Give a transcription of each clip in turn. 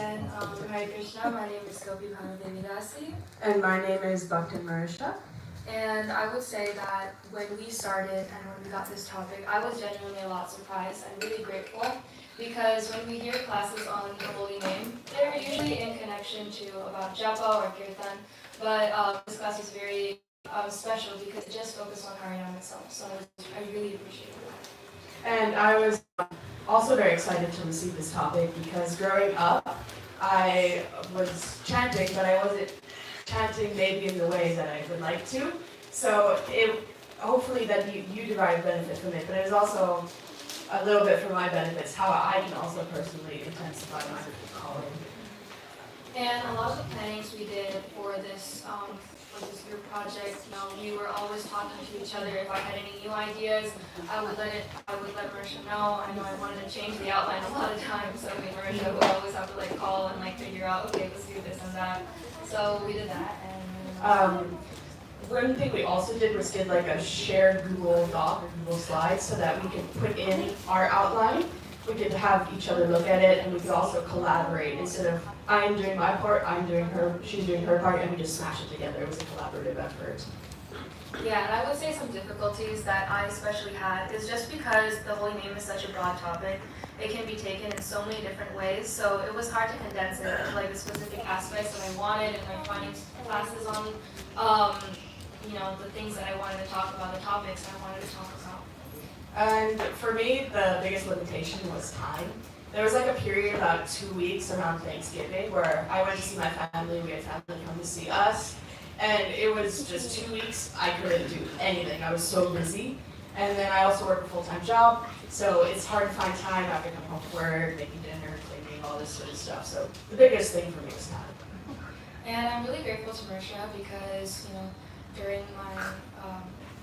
again. Hare Krishna. My name is Gopi Bhava. And my name is Marissa. And I would say that when we started and when we got this topic, I was genuinely a lot surprised and really grateful because when we hear classes on the holy name, they're usually in connection to about japa or kirtan, but this class was very special because it just focused on Harinama itself. So I really appreciate it. And I was also very excited to receive this topic because growing up, I was chanting, but I wasn't chanting maybe in the way that I would like to. So hopefully that you derive benefit from it, but it was also a little bit for my benefits, how I can also personally intensify my calling. And a lot of the plannings we did for this group project, we were always talking to each other. If I had any new ideas, I would let Marissa know. I know I wanted to change the outline a lot of times, so Marissa would always have to call and figure out, okay, let's do this and that. So we did that. And one thing we also did was did a shared Google Doc or Google Slides so that we could put in our outline. We could have each other look at it, and we could also collaborate instead of I'm doing my part, she's doing her part, and we just smash it together. It was a collaborative effort. Yeah, and I would say some difficulties that I especially had is just because the holy name is such a broad topic, it can be taken in so many different ways, so it was hard to condense it into the specific aspects that I wanted and finding classes on the things that I wanted to talk about, the topics I wanted to talk about. And for me, the biggest limitation was time. There was a period about 2 weeks around Thanksgiving where I went to see my family, we had family come to see us, and it was just 2 weeks, I couldn't do anything. I was so busy. And then I also work a full-time job, so it's hard to find time after coming home from work, making dinner, cleaning, all this sort of stuff. So the biggest thing for me was time. And I'm really grateful to Marissa because, during my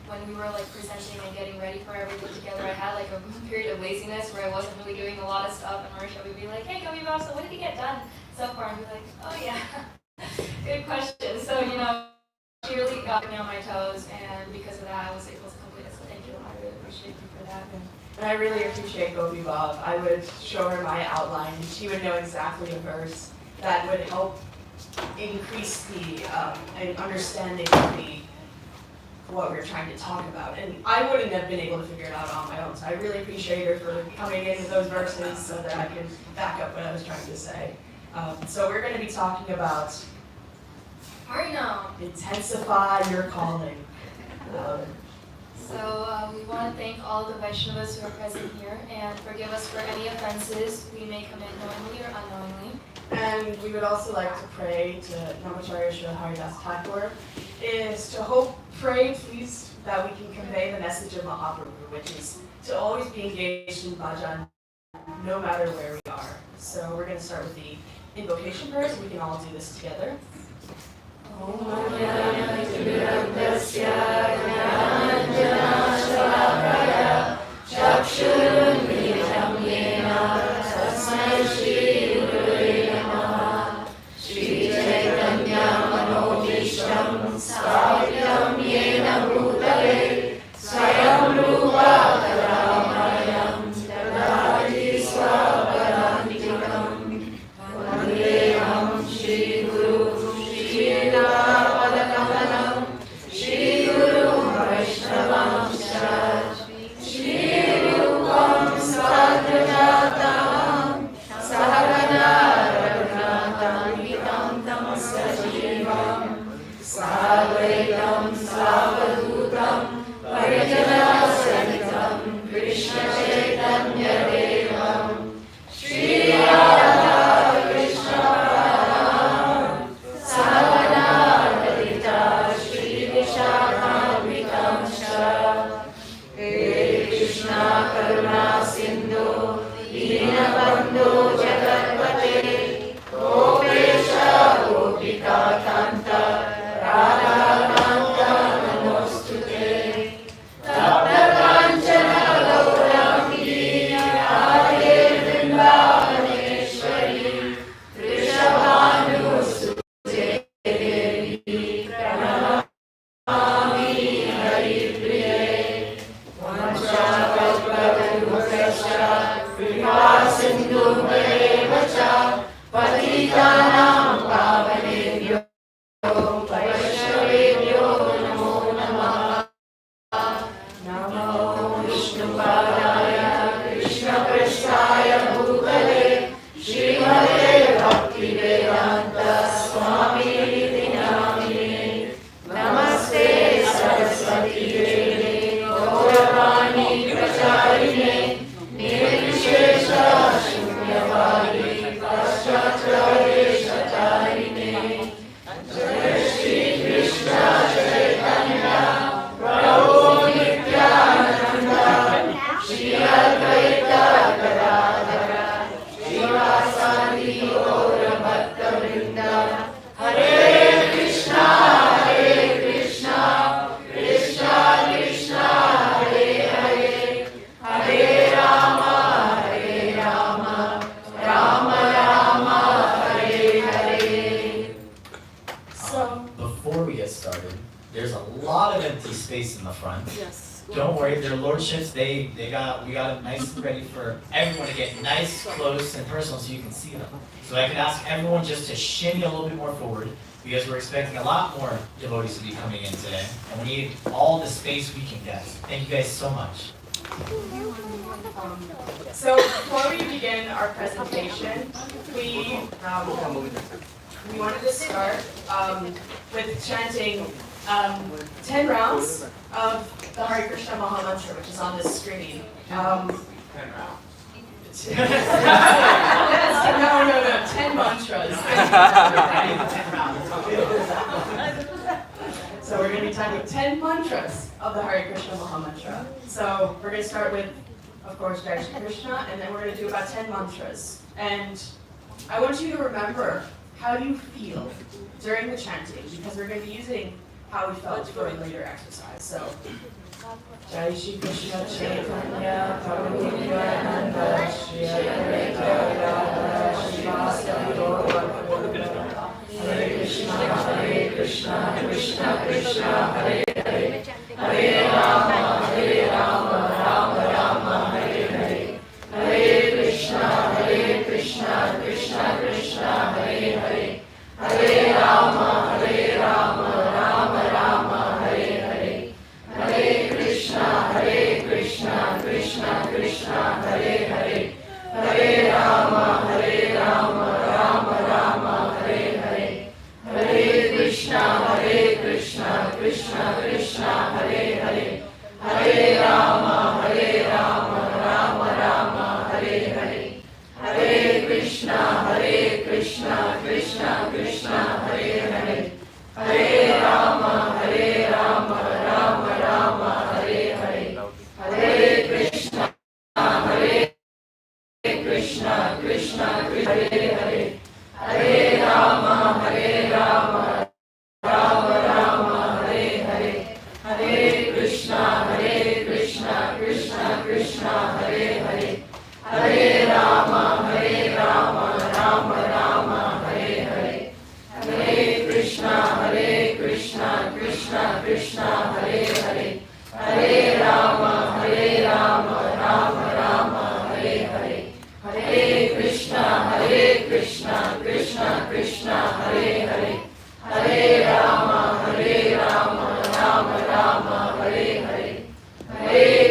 when we were presenting and getting ready for everything together, I had a period of laziness where I wasn't really doing a lot of stuff, and Marissa would be like, "Hey, Gopi, so what did you get done so far?" And I'd be like, "Oh yeah, good question." So she really got me on my toes, and because of that, I was able to complete it. So thank you. I really appreciate you for that. And I really appreciate Gopi Bob. I would show her my outline, and she would know exactly a verse that would help increase the understanding of what we're trying to talk about. And I wouldn't have been able to figure it out on my own. So I really appreciate her for coming in with those verses so that I can back up what I was trying to say. So we're going to be talking about Harinama. Intensify your calling. So we want to thank all the Vaishnavas who are present here and forgive us for any offenses we may commit knowingly or unknowingly. And we would also like to pray to Namacharya Srila Haridas Thakur is to pray please that we can convey the message of Mahaprabhu, which is to always be engaged in bhajan no matter where we are. So we're going to start with the invocation prayers. We can all do this together. space in the front. Yes. Don't worry, their lordships, we got them nice and ready for everyone to get nice, close, and personal so you can see them. So I could ask everyone just to shimmy a little bit more forward because we're expecting a lot more devotees to be coming in today. And we need all the space we can get. Thank you guys so much. So before we begin our presentation, we wanted to start with chanting 10 rounds of the Hare Krishna Maha Mantra, which is on this screen. 10 rounds. No, 10 mantras. So we're going to be chanting 10 mantras of the Hare Krishna Maha Mantra. So we're going to start with, of course, Jai Shri Krishna, and then we're going to do about 10 mantras. And I want you to remember how you feel during the chanting, because we're going to be using how we felt for a later exercise. So, Jai Shri Krishna Chaitanya Prabhu Nityananda Shri Advaita Gadadhara Srivastava Gaura Hare Krishna Krishna Krishna Hare Hare Hare Rama Rama Rama Hare Hare Hare Krishna Krishna Krishna Hare Hare Hare Rama Rama Rama Hare Hare Hare Krishna Krishna Krishna Hare Hare Hare Rama Rama Rama Hare Hare Hare Krishna Krishna Krishna Hare Hare Hare Rama Rama Rama Hare Hare Hare Krishna Krishna Krishna Hare Hare Hare Rama Rama Rama Hare Hare Hare Krishna Krishna Krishna Hare Hare Hare Rama Rama Rama Hare Hare Hare Krishna Krishna Krishna Hare Hare Hare Rama Rama Rama Hare Hare Hare Krishna Krishna Krishna Hare Hare Hare Rama Rama Rama Hare Hare Hare Krishna Krishna Krishna Hare Hare Hare Rama Rama Rama Hare Hare Hare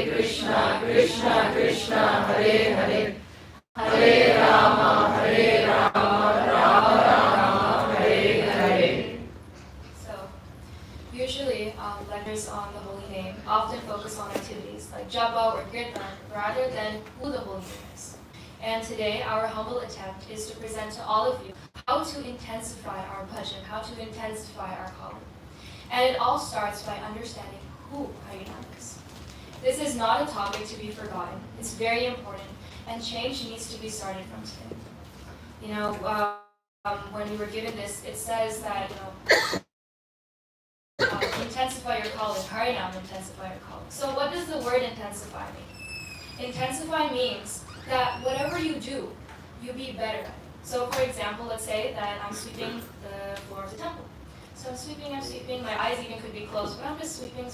Krishna Krishna Krishna Hare Hare Hare Rama Rama Rama Hare Hare. So, usually, lectures on the holy name often focus on activities like japa or kirtan rather than who the holy name is. And today, our humble attempt is to present to all of you how to intensify our bhajan, how to intensify our calling. And it all starts by understanding who Harinama is. This is not a topic to be forgotten. It's very important, and change needs to be started from today. You know, when we were given this, it says that, intensify your calling, Harinama, intensify your calling. So what does the word intensify mean? Intensify means that whatever you do, you be better at it. So for example, let's say that I'm sweeping the floor of the temple. So I'm sweeping, my eyes even could be closed, but I'm just sweeping.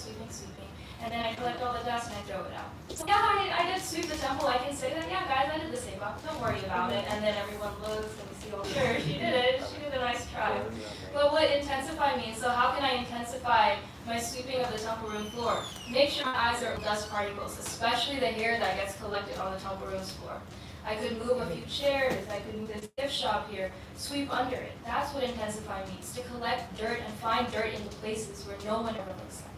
And then I collect all the dust and I throw it out. So yeah, I did sweep the temple. I can say that, yeah, guys, I did the same. Don't worry about it. And then everyone looks and we see, oh, sure, she did it. She did a nice try. But what intensify means, so how can I intensify my sweeping of the temple room floor? Make sure my eyes are on dust particles, especially the hair that gets collected on the temple room's floor. I could move a few chairs, I could move this gift shop here, sweep under it. That's what intensify means, to collect dirt and find dirt in the places where no one ever looks at.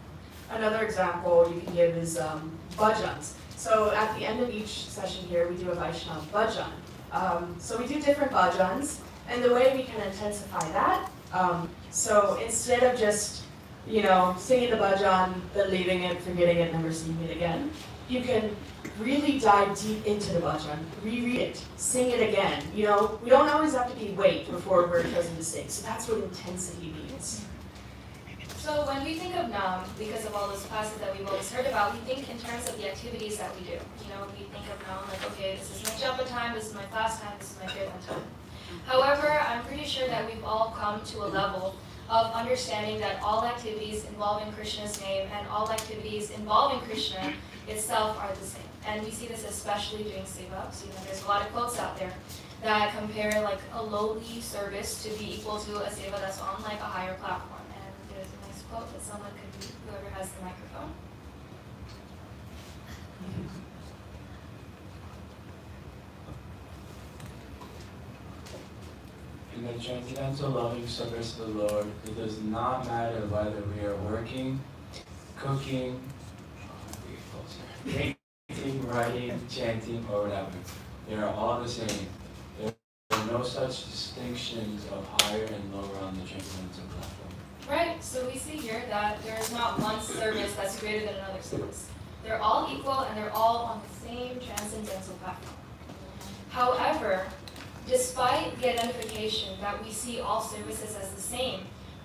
Another example you can give is bhajans. So at the end of each session here, we do a Vaishnava bhajan. So we do different bhajans, and the way we can intensify that, so instead of just, singing the bhajan, then leaving it, forgetting it, never seeing it again, you can really dive deep into the bhajan, reread it, sing it again. We don't always have to be wait before we're chosen to sing. So that's what intensity means. So when we think of Nam, because of all those classes that we've always heard about, we think in terms of the activities that we do. We think of Nam like, okay, this is my japa time, this is my fast time, this is my kirtan time. However, I'm pretty sure that we've all come to a level of understanding that all activities involving Krishna's name and all activities involving Krishna itself are the same. And we see this especially during seva. So there's a lot of quotes out there that compare like a lowly service to be equal to a seva that's on like a higher platform. And there's a nice quote that someone could read, whoever has the microphone. In the transcendental loving service of the Lord, it does not matter whether we are working, cooking, painting, writing, chanting, or whatever. They are all the same. There are no such distinctions of higher and lower on the transcendental platform. Right, so we see here that there is not one service that's greater than another service. They're all equal and they're all on the same transcendental platform. However, despite the identification that we see all services as the same,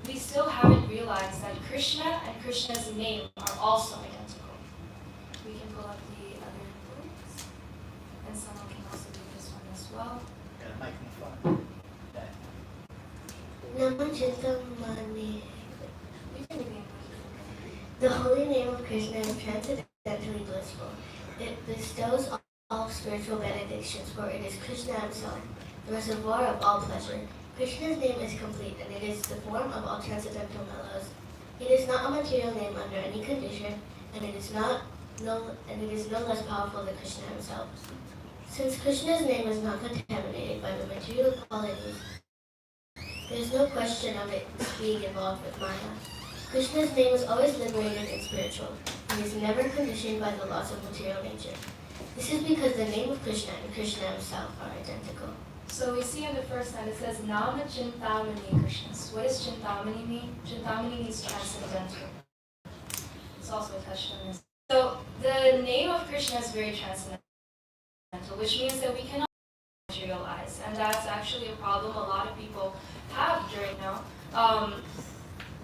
we still haven't realized that Krishna and Krishna's name are also identical. We can pull up the other books, and someone can also do this one as well. Got a microphone. Namachintamani. We can begin. The holy name of Krishna is transcendentally blissful. It bestows all spiritual benedictions, for it is Krishna himself, the reservoir of all pleasure. Krishna's name is complete, and it is the form of all transcendental mellows. It is not a material name under any condition, and it is no less powerful than Krishna himself. Since Krishna's name is not contaminated by the material qualities, there is no question of it being involved with Maya. Krishna's name is always liberated and spiritual. It is never conditioned by the laws of material nature. This is because the name of Krishna and Krishna himself are identical. So we see in the first line it says Nama Chintamani Krishnas. What does Chintamani mean? Chintamani means transcendental. It's also touched on this. So the name of Krishna is very transcendental, which means that we cannot materialize, and that's actually a problem a lot of people have during now.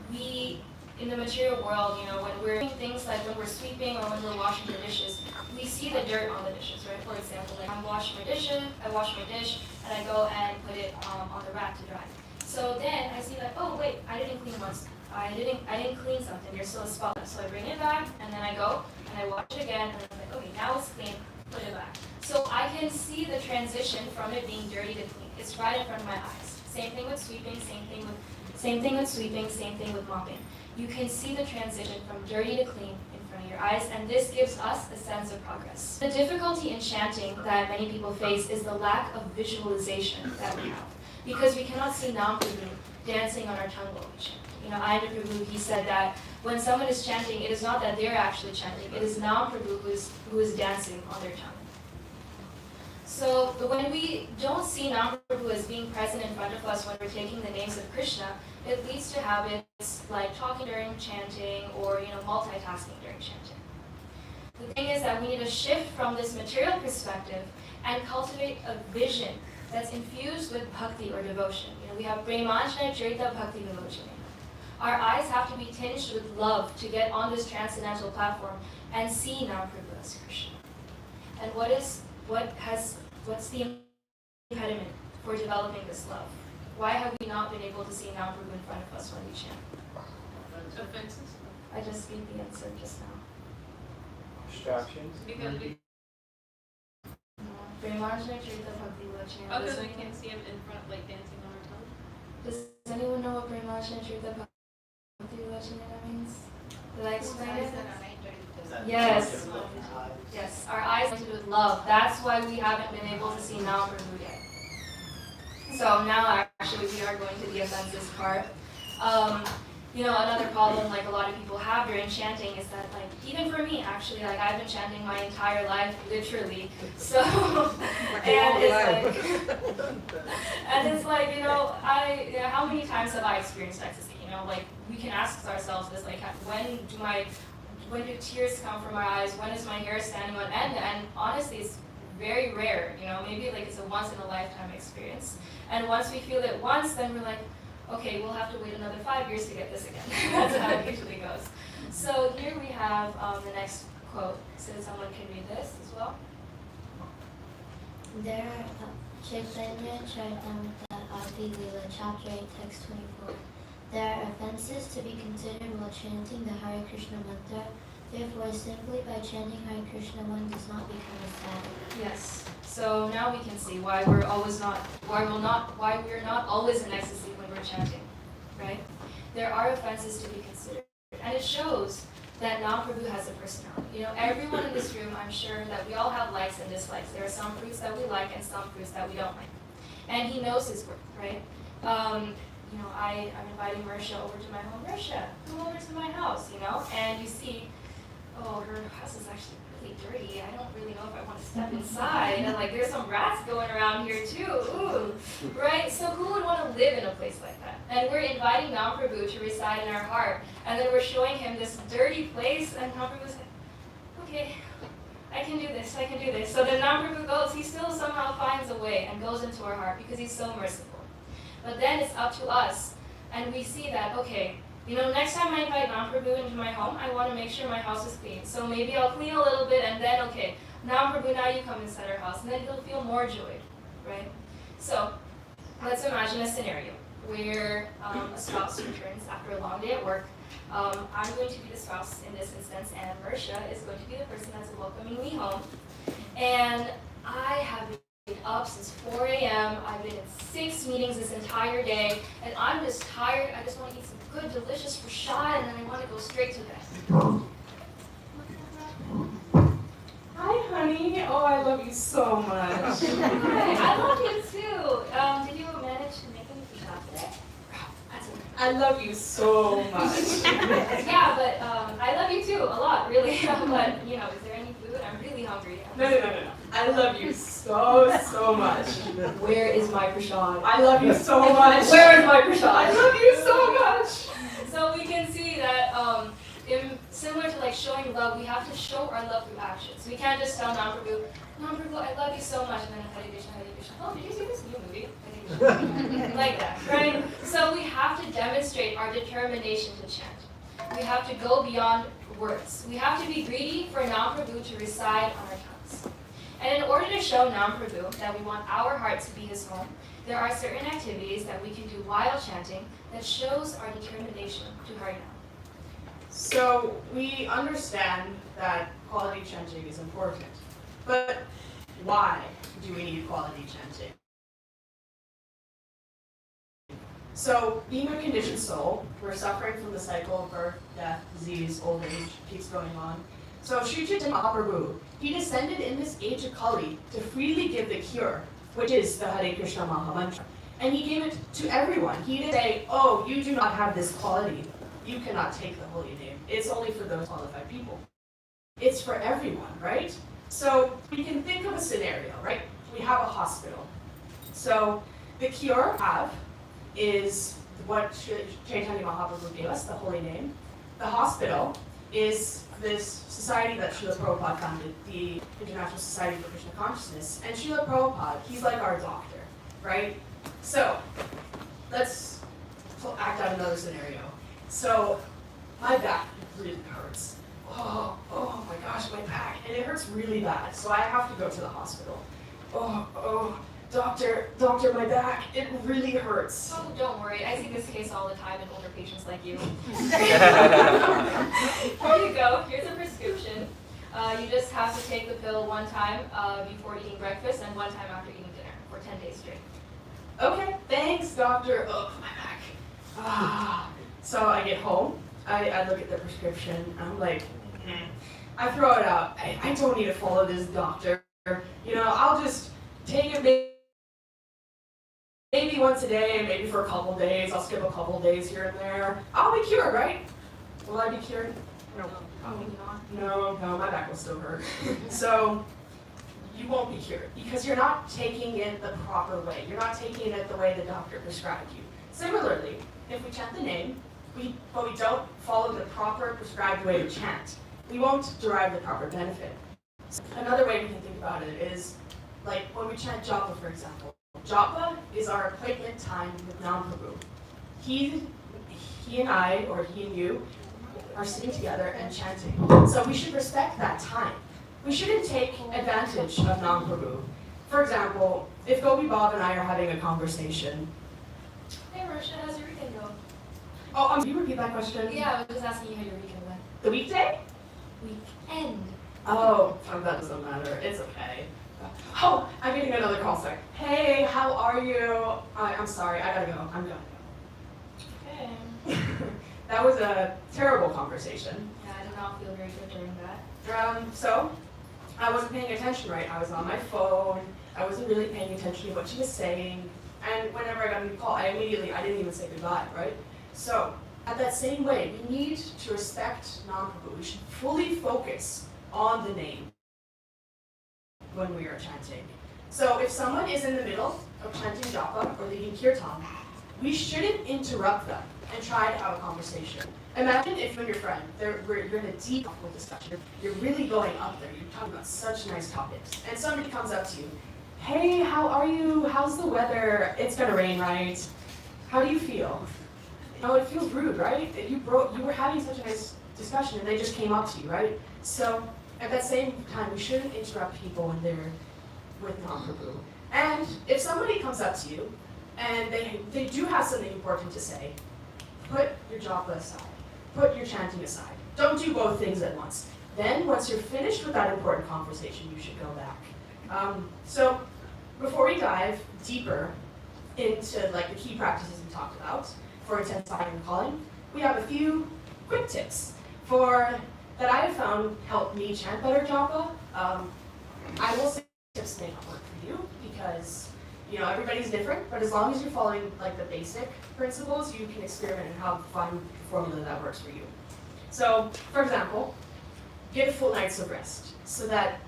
We in the material world, when we're doing things like when we're sweeping or when we're washing the dishes, we see the dirt on the dishes, right? For example, like I wash my dish, and I go and put it on the rack to dry. So then I see like, oh wait, I didn't clean once. I didn't clean something. There's still a spot. So I bring it back, and then I go and I wash it again, and I'm like, okay, now it's clean. Put it back. So I can see the transition from it being dirty to clean. It's right in front of my eyes. Same thing with sweeping. Same thing with mopping. You can see the transition from dirty to clean in front of your eyes, and this gives us a sense of progress. The difficulty in chanting that many people face is the lack of visualization that we have, because we cannot see Nam Prabhu dancing on our tongue while we chant. Ayana Prabhu, he said that when someone is chanting, it is not that they're actually chanting, it is Nam Prabhu who is dancing on their tongue. So when we don't see Nam Prabhu as being present in front of us when we're taking the names of Krishna, it leads to habits like talking during chanting or multitasking during chanting. The thing is that we need to shift from this material perspective and cultivate a vision that's infused with bhakti or devotion. We have Premanjana Charita Bhakti Vimochana. Our eyes have to be tinged with love to get on this transcendental platform and see Nam Prabhu as Krishna. And what's the impediment for developing this love? Why have we not been able to see Nam Prabhu in front of us when we chant? Offenses? I just gave the answer just now. Distractions? Because we Premanjana Charita Bhakti Vimochana. because we can't see him in front, like dancing on our tongue. Does anyone know what Premanjana Charita Bhakti Vimochana means? Did I explain it? Yes. Yes, our eyes are with love. That's why we haven't been able to see Nam Prabhu yet. So now actually we are going to the offenses part. Another problem like a lot of people have during chanting is that like even for me actually like I've been chanting my entire life literally. So and it's like how many times have I experienced ecstasy? Like we can ask ourselves this like when do tears come from our eyes? When is my hair standing on end? And honestly, it's very rare. Maybe like it's a once in a lifetime experience. And once we feel it once, then we're like, okay, we'll have to wait another 5 years to get this again. That's how it usually goes. So here we have the next quote. So someone can read this as well. There are Chaitanya Charitamrita Adi Leela, chapter 8, text 24. There are offenses to be considered while chanting the Hare Krishna mantra. Therefore, simply by chanting Hare Krishna, one does not become a sadhu. Yes. So now we can see why we're not always in ecstasy when we're chanting, right? There are offenses to be considered, and it shows that Mahaprabhu has a personality. You know, everyone in this room, I'm sure that we all have likes and dislikes. There are some fruits that we like and some fruits that we don't like, and he knows his worth, right? You know, I'm inviting Marissa over to my home. Marissa, come over to my house, you know, and you see, oh, her house is actually really dirty. I don't really know if I want to step inside. And like, there's some rats going around here too. Ooh, right? So who would want to live in a place like that? And we're inviting Mahaprabhu to reside in our heart, and then we're showing him this dirty place, and Mahaprabhu's like, okay, I can do this. I can do this. So then Mahaprabhu goes. He still somehow finds a way and goes into our heart because he's so merciful. But then it's up to us, and we see that, okay, you know, next time I invite Mahaprabhu into my home, I want to make sure my house is clean. So maybe I'll clean a little bit, and then, okay, Mahaprabhu, now you come inside our house, and then he'll feel more joy, right? So let's imagine a scenario where a spouse returns after a long day at work. I'm going to be the spouse in this instance, and Marissa is going to be the person that's welcoming me home. And I have been up since 4 a.m. I've been in 6 meetings this entire day, and I'm just tired. I just want to eat some good, delicious prasad, and then I want to go straight to bed. Hi, honey. Oh, I love you so much. Hi, I love you too. Did you manage to make any prasad today? That's okay. I love you so much. Yeah, but I love you too, a lot, really. But, you know, is there any food? I'm really hungry. No. I love you so much. Where is my prasad? I love you so much. Where is my prasad? I love you so much. So we can see that similar to like showing love, we have to show our love through actions. We can't just tell Mahaprabhu, I love you so much, and then Hare Krishna, Hare Krishna. Oh, did you see this new movie? Like that, right? So we have to demonstrate our determination to chant. We have to go beyond words. We have to be greedy for Mahaprabhu to reside on our tongues. And in order to show Mahaprabhu that we want our heart to be his home, there are certain activities that we can do while chanting that shows our determination to Harinama. So we understand that quality chanting is important, but why do we need quality chanting? So being a conditioned soul, we're suffering from the cycle of birth, death, disease, old age, keeps going on. So Sri Chaitanya Mahaprabhu, he descended in this age of Kali to freely give the cure, which is the Hare Krishna Maha Mantra. And he gave it to everyone. He didn't say, oh, you do not have this quality. You cannot take the holy name. It's only for those qualified people. It's for everyone, right? So we can think of a scenario, right? We have a hospital. So the cure we have is what Chaitanya Mahaprabhu gave us, the holy name. The hospital is this society that Srila Prabhupada founded, the International Society for Krishna Consciousness. And Srila Prabhupada, he's like our doctor, right? So let's act out another scenario. So my back really hurts. Oh my gosh, my back. And it hurts really bad, so I have to go to the hospital. Doctor, my back, it really hurts. Oh, don't worry. I see this case all the time in older patients like you. Here you go. Here's a prescription. You just have to take the pill one time before eating breakfast and one time after eating dinner for 10 days straight. Okay, thanks, doctor. Oh, my back. So I get home. I look at the prescription. I'm like, I throw it out. I don't need to follow this doctor. You know, I'll just take it maybe once a day, maybe for a couple days. I'll skip a couple days here and there. I'll be cured, right? Will I be cured? No. No, my back will still hurt. So you won't be cured because you're not taking it the proper way. You're not taking it the way the doctor prescribed you. Similarly, if we chant the name, but we don't follow the proper prescribed way to chant, we won't derive the proper benefit. Another way we can think about it is, like when we chant japa, for example. Japa is our appointment time with Mahaprabhu. He and I, or he and you, are sitting together and chanting. So we should respect that time. We shouldn't take advantage of Mahaprabhu. For example, if Gopi, Bhava, and I are having a conversation. Hey Marissa, how's your weekend going? Oh, can you repeat that question? Yeah, I was just asking you how your weekend went. The weekday? Weekend. Oh, that doesn't matter. It's okay. Oh, I'm getting another call, sir. Hey, how are you? I'm sorry, I gotta go. I'm gonna Okay. go. That was a terrible conversation. Yeah, I did not feel very good during that. So, I wasn't paying attention right. I was on my phone. I wasn't really paying attention to what she was saying. And whenever I got a new call, I didn't even say goodbye, right? So, at that same way, we need to respect non-Prabhu. We should fully focus on the name when we are chanting. So if someone is in the middle of chanting japa or leading kirtan, we shouldn't interrupt them and try to have a conversation. Imagine if you and your friend, you're in a deep topical discussion, you're really going up there, you're talking about such nice topics, and somebody comes up to you, hey, how are you? How's the weather? It's gonna rain, right? How do you feel? Oh, it feels rude, right? You were having such a nice discussion and they just came up to you, right? So at that same time, we shouldn't interrupt people when they're with non-Prabhu. And if somebody comes up to you and they do have something important to say, put your japa aside. Put your chanting aside. Don't do both things at once. Then, once you're finished with that important conversation, you should go back. So, before we dive deeper into like the key practices we talked about for intensifying and calling, we have a few quick tips that I have found help me chant better japa. I will say tips may not work for you because everybody's different, but as long as you're following like the basic principles, you can experiment and find a formula that works for you. So, for example, get a full night's of rest so that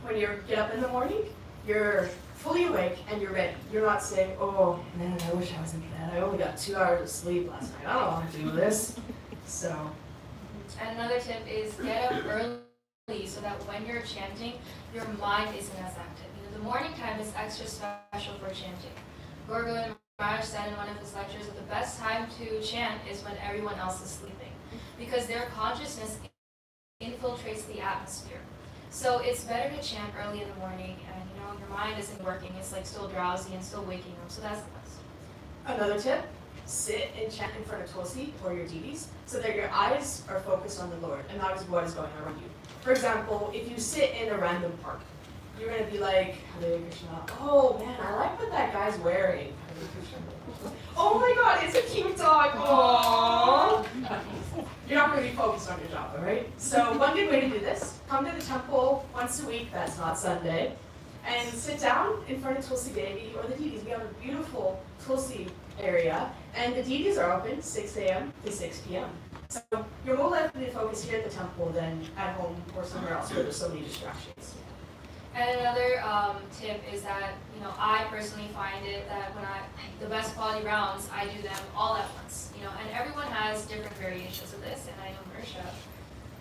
when you get up in the morning, you're fully awake and you're ready. You're not saying, oh man, I wish I was in bed. I only got 2 hours of sleep last night. I don't want to do this. So. And another tip is get up early so that when you're chanting, your mind isn't as active. The morning time is extra special for chanting. Gorgo and Maharaj said in one of his lectures that the best time to chant is when everyone else is sleeping, because their consciousness infiltrates the atmosphere. So it's better to chant early in the morning, and your mind isn't working. It's like still drowsy and still waking up. So that's the best. Another tip: sit and chant in front of Tulsi or your deities, so that your eyes are focused on the Lord and not what is going on around you. For example, if you sit in a random park, you're gonna be like, Hare Krishna. Oh man, I like what that guy's wearing. Hare Krishna. Oh my God, it's a cute dog. Aww. You're not gonna be focused on your japa, right? So one good way to do this: come to the temple once a week. That's not Sunday, and sit down in front of Tulsi Devi or the deities. We have a beautiful Tulsi area, and the deities are open 6 a.m. to 6 p.m. So you're more likely to focus here at the temple than at home or somewhere else where there's so many distractions. And another tip is that, I personally find it that the best quality rounds, I do them all at once, and everyone has different variations of this, and I know Marissa.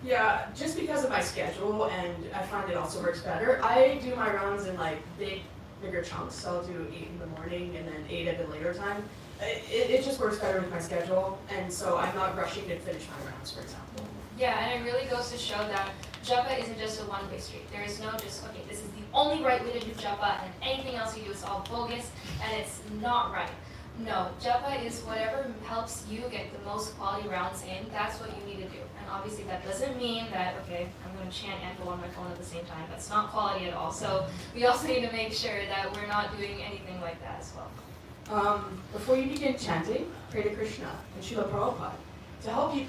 Yeah, just because of my schedule, and I find it also works better, I do my rounds in like bigger chunks, so I'll do 8 in the morning and then 8 at a later time. It just works better with my schedule, and so I'm not rushing to finish my rounds, for example. Yeah, and it really goes to show that japa isn't just a one-way street. There is no just, okay, this is the only right way to do japa, and anything else you do is all bogus, and it's not right. No, japa is whatever helps you get the most quality rounds in. That's what you need to do. And obviously that doesn't mean that, okay, I'm going to chant and go on my phone at the same time. That's not quality at all. So we also need to make sure that we're not doing anything like that as well. Before you begin chanting, pray to Krishna and Srila Prabhupada to help you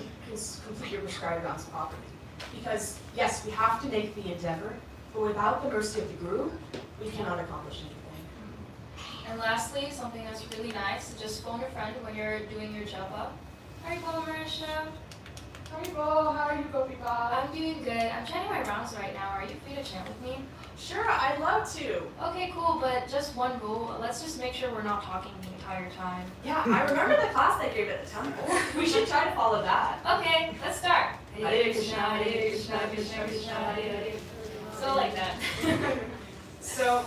complete your prescribed rounds properly. Because yes, we have to make the endeavor, but without the mercy of the Guru, we cannot accomplish anything. And lastly, something that's really nice, just phone a friend when you're doing your japa. Haribol, Marissa. Haribol, how are you, Gopi? I'm doing good. I'm chanting my rounds right now. Are you free to chant with me? Sure, I'd love to. Okay, cool, but just one rule. Let's just make sure we're not talking the entire time. Yeah, I remember the class they gave at the temple. We should try to follow that. Okay, let's start. Hare Krishna, Hare Krishna, Krishna Krishna, Hare Hare. So like that. So,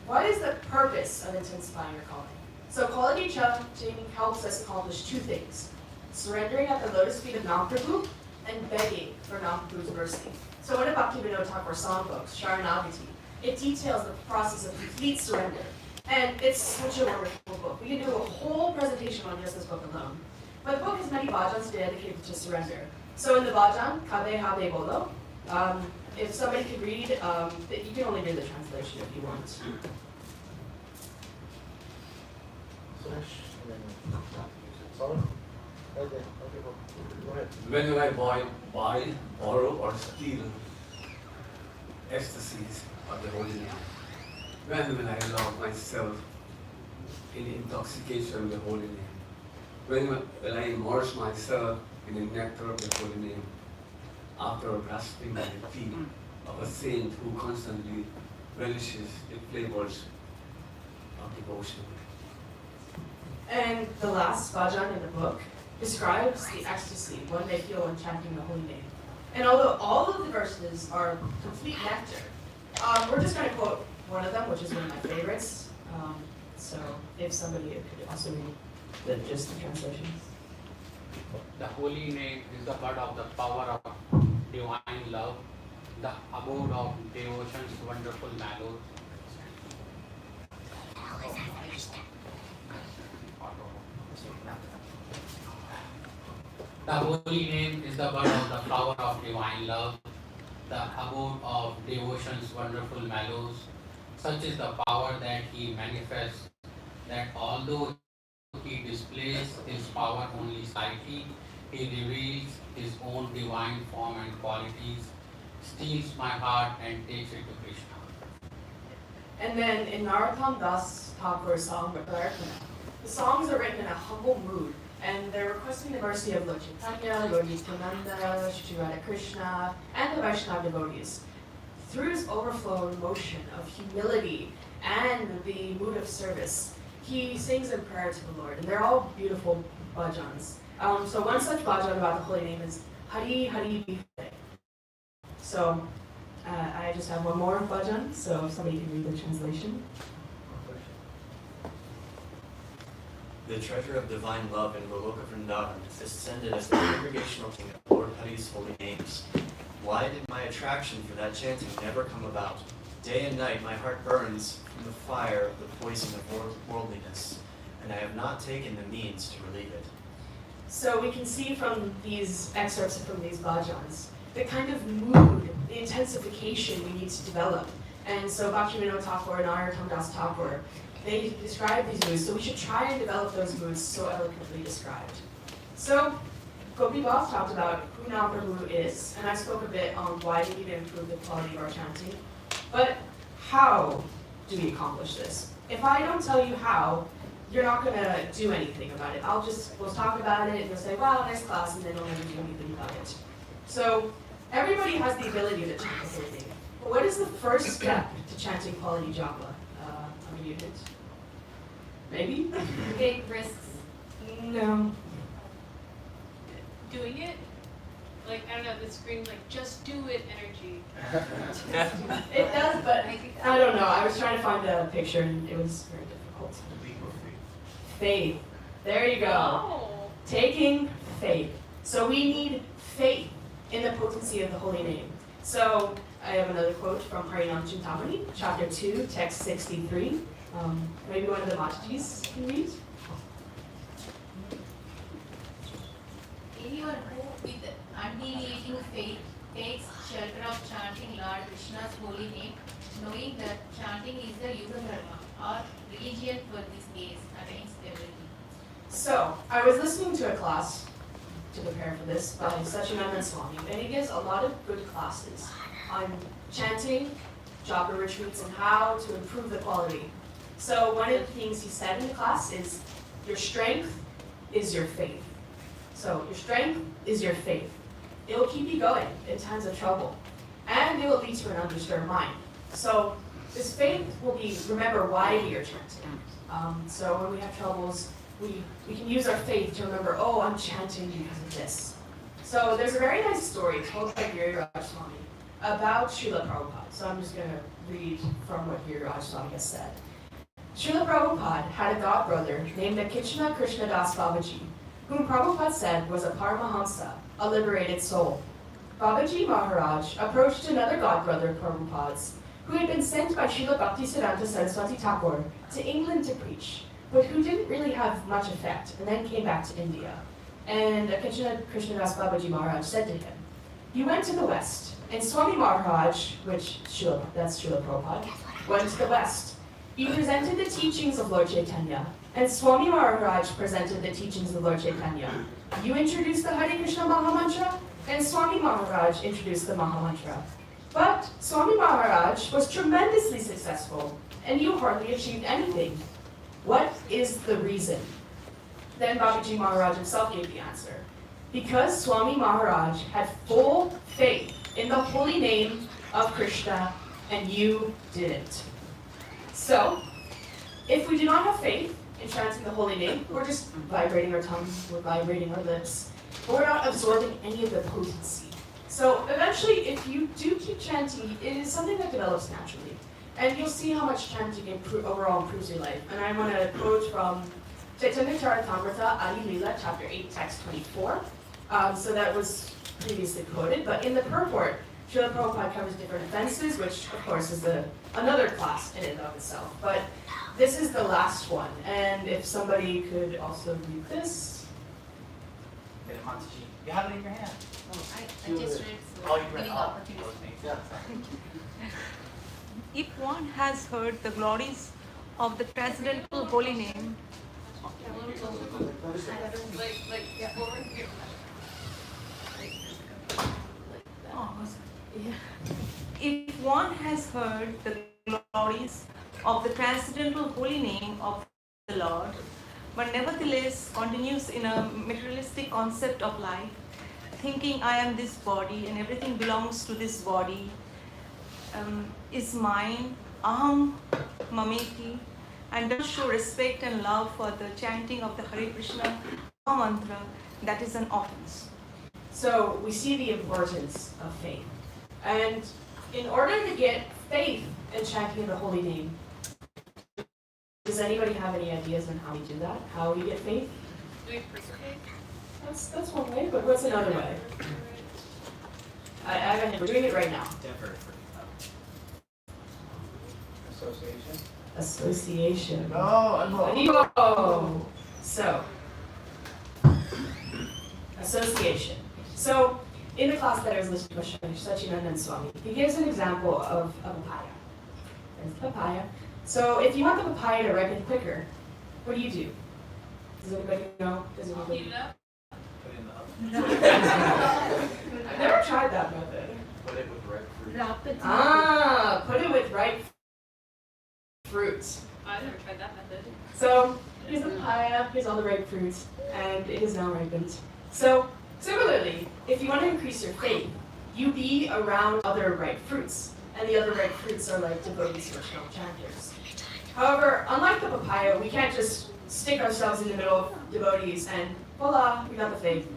what is the purpose of intensifying your calling? So quality chanting helps us accomplish 2 things: surrendering at the lotus feet of non-Prabhu and begging for non-Prabhu's mercy. So one of Bhaktivinoda Thakur's songbooks, Sharanagati, it details the process of complete surrender. And it's such a wonderful book. We can do a whole presentation on just this book alone. But the book has many bhajans dedicated to surrender. So in the bhajan, Kabe Habe Bolo, if somebody could read, you can only read the translation if you want. When I buy, borrow, or steal ecstasies of the holy name, when I allow myself in intoxication of the holy name, when I immerse myself in the nectar of the holy name, after grasping the feet of a saint who constantly relishes the flavors of devotion. And the last bhajan in the book describes the ecstasy one may feel when chanting the holy name. And although all of the verses are complete nectar, we're just going to quote one of them, which is one of my favorites. So if somebody could also read just the translation. The holy name is the blood of the power of divine love, the abode of devotion's wonderful mallows. The holy name is the blood of the flower of divine love, the abode of devotion's wonderful mallows. Such is the power that he manifests, that although he displays his power only slightly, he reveals his own divine form and qualities, steals my heart and takes it to Krishna. And then in Narottam Das Thakur's song, Prarthana, the songs are written in a humble mood, and they're requesting the mercy of Lord Chaitanya, Lord Nityananda, Shri Radha Krishna, and the Vaishnava devotees. Through his overflowing emotion of humility and the mood of service, he sings in prayer to the Lord, and they're all beautiful bhajans. So one such bhajan about the holy name is Hari Hari Bhave. So I just have one more bhajan, so if somebody can read the translation. The treasure of divine love in Goloka Vrindavan is descended as the congregational king of Lord Hari's holy names. Why did my attraction for that chanting never come about? Day and night my heart burns from the fire of the poison of worldliness, and I have not taken the means to relieve it. So we can see from these excerpts from these bhajans the kind of mood, the intensification we need to develop. And so Bhaktivinoda Thakur and Narottam Das Thakur, they describe these moods, so we should try and develop those moods so eloquently described. So Gopi Bhav talked about who Mahaprabhu is, and I spoke a bit on why we need to improve the quality of our chanting. But how do we accomplish this? If I don't tell you how, you're not going to do anything about it. We'll talk about it, and you'll say, wow, nice class, and then you'll never do anything about it. So everybody has the ability to chant the holy name. But what is the first step to chanting quality japa? I'll give you a hint. Maybe? Take risks. No. Doing it? Like, I don't know, this screams like, just do it energy. It does, but I don't know. I was trying to find a picture, and it was very difficult. Faith. There you go. Oh. Taking faith. So we need faith in the potency of the holy name. So I have another quote from Harinama Chintamani, chapter 2, text 63. Maybe one of the Matajis can read. Anyone who, with undeviating faith, takes shelter of chanting Lord Krishna's holy name, knowing that chanting is the Yuga Dharma, or religion for this case, attains everything. So, I was listening to a class to prepare for this by Satchidananda Swami, and he gives a lot of good classes on chanting, japa retreats, and how to improve the quality. So one of the things he said in the class is, your strength is your faith. So your strength is your faith. It will keep you going in times of trouble, and it will lead to an undisturbed mind. So this faith will be, remember why we are chanting. So when we have troubles, we can use our faith to remember, oh, I'm chanting because of this. So there's a very nice story told by Giriraj Swami about Srila Prabhupada. So I'm just going to read from what Giriraj Swami has said. Srila Prabhupada had a godbrother named Akichana Krishna Das Babaji, whom Prabhupada said was a Paramahamsa, a liberated soul. Babaji Maharaj approached another godbrother of Prabhupada's, who had been sent by Srila Bhaktisiddhanta Saraswati Thakur to England to preach, but who didn't really have much effect and then came back to India. And Krishnadas Babaji Maharaj said to him, "You went to the west, and Swami Maharaj, that's Srila Prabhupada, went to the west. You presented the teachings of Lord Chaitanya, and Swami Maharaj presented the teachings of Lord Chaitanya. You introduced the Hare Krishna Mahamantra, and Swami Maharaj introduced the Mahamantra. But Swami Maharaj was tremendously successful, and you hardly achieved anything. What is the reason?" Then Babaji Maharaj himself gave the answer. Because Swami Maharaj had full faith in the holy name of Krishna, and you didn't. So, if we do not have faith in chanting the holy name, we're just vibrating our tongues, we're vibrating our lips, but we're not absorbing any of the potency. So eventually, if you do keep chanting, it is something that develops naturally. And you'll see how much chanting overall improves your life. And I want to quote from Chaitanya Charitamrita, Adi Leela, chapter 8, text 24. So that was previously quoted, but in the purport, Srila Prabhupada covers different offenses, which of course is another class in and of itself. But this is the last one, and if somebody could also read this. You have it in your hand. I just read, Oh, so you read giving all. opportunity. If one has heard the glories of the transcendental holy name, if one has heard the glories of the transcendental holy name of the Lord, but nevertheless continues in a materialistic concept of life, thinking I am this body and everything belongs to this body, is mine, aham mameti, and does show respect and love for the chanting of the Hare Krishna mantra, that is an offense. So we see the importance of faith. And in order to get faith in chanting the holy name, does anybody have any ideas on how we do that? How we get faith? Do we participate? That's one way, but what's another way? We're doing it right now. Association. Oh, so, association. So, in the class that I was listening to Sachinandan Swami, he gives an example of a papaya. There's the papaya. So, if you want the papaya to ripen quicker, what do you do? Does anybody know? Does anybody? Heat it up? Put it in the oven. I've never tried that method. Put it with ripe fruit. Put it with ripe fruits. I've never tried that method. So here's the papaya, here's all the ripe fruits, and it is now ripened. So similarly, if you want to increase your faith, you be around other ripe fruits, and the other ripe fruits are like devotees who are strong chanters. However, unlike the papaya, we can't just stick ourselves in the middle of devotees and voila, we got the faith.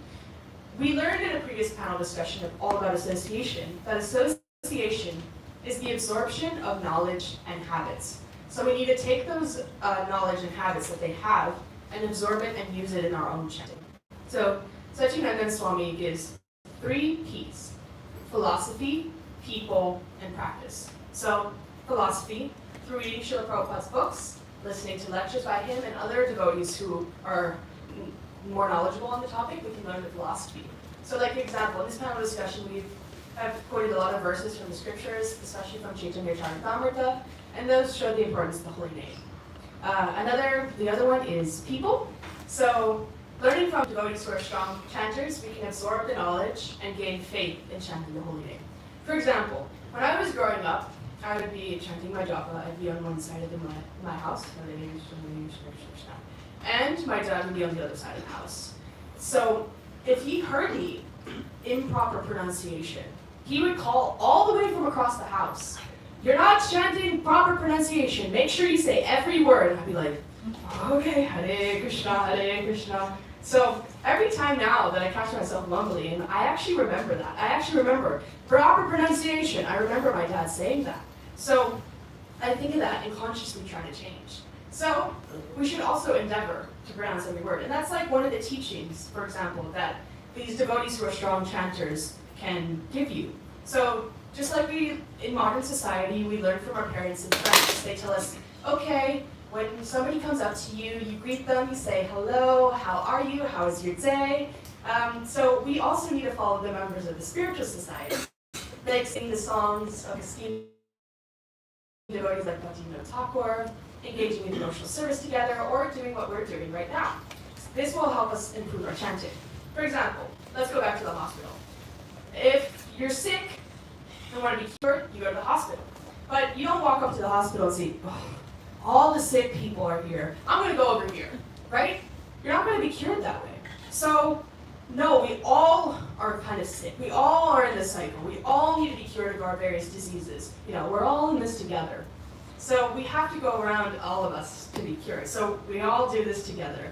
We learned in a previous panel discussion all about association, that association is the absorption of knowledge and habits. So we need to take those knowledge and habits that they have and absorb it and use it in our own chanting. So Sachinandan Swami gives 3 P's: philosophy, people, and practice. So philosophy, through reading Srila Prabhupada's books, listening to lectures by him and other devotees who are more knowledgeable on the topic, we can learn the philosophy. So like an example, in this panel discussion, I've quoted a lot of verses from the scriptures, especially from Chaitanya Charitamrita, and those show the importance of the holy name. The other one is people. So learning from devotees who are strong chanters, we can absorb the knowledge and gain faith in chanting the holy name. For example, when I was growing up, I would be chanting my japa. I'd be on one side of my house, and my dad would be on the other side of the house. So if he heard me improper pronunciation, he would call all the way from across the house, "You're not chanting proper pronunciation. Make sure you say every word." I'd be like, "Okay, Hare Krishna, Hare Krishna." So every time now that I catch myself mumbling, and I actually remember that. I actually remember proper pronunciation. I remember my dad saying that. So I think of that and consciously try to change. So we should also endeavor to pronounce every word. And that's like one of the teachings, for example, that these devotees who are strong chanters can give you. So just like in modern society, we learn from our parents and friends. They tell us, okay, when somebody comes up to you, you greet them, you say, hello, how are you, how is your day? So we also need to follow the members of the spiritual society, like singing the songs of esteemed devotees like Bhaktivinoda Thakur, engaging in devotional service together, or doing what we're doing right now. This will help us improve our chanting. For example, let's go back to the hospital. If you're sick and want to be cured, you go to the hospital. But you don't walk up to the hospital and say, oh, all the sick people are here, I'm going to go over here, right? You're not going to be cured that way. So, no, we all are kind of sick. We all are in this cycle. We all need to be cured of our various diseases. You know, we're all in this together. So we have to go around, all of us, to be cured. So we all do this together.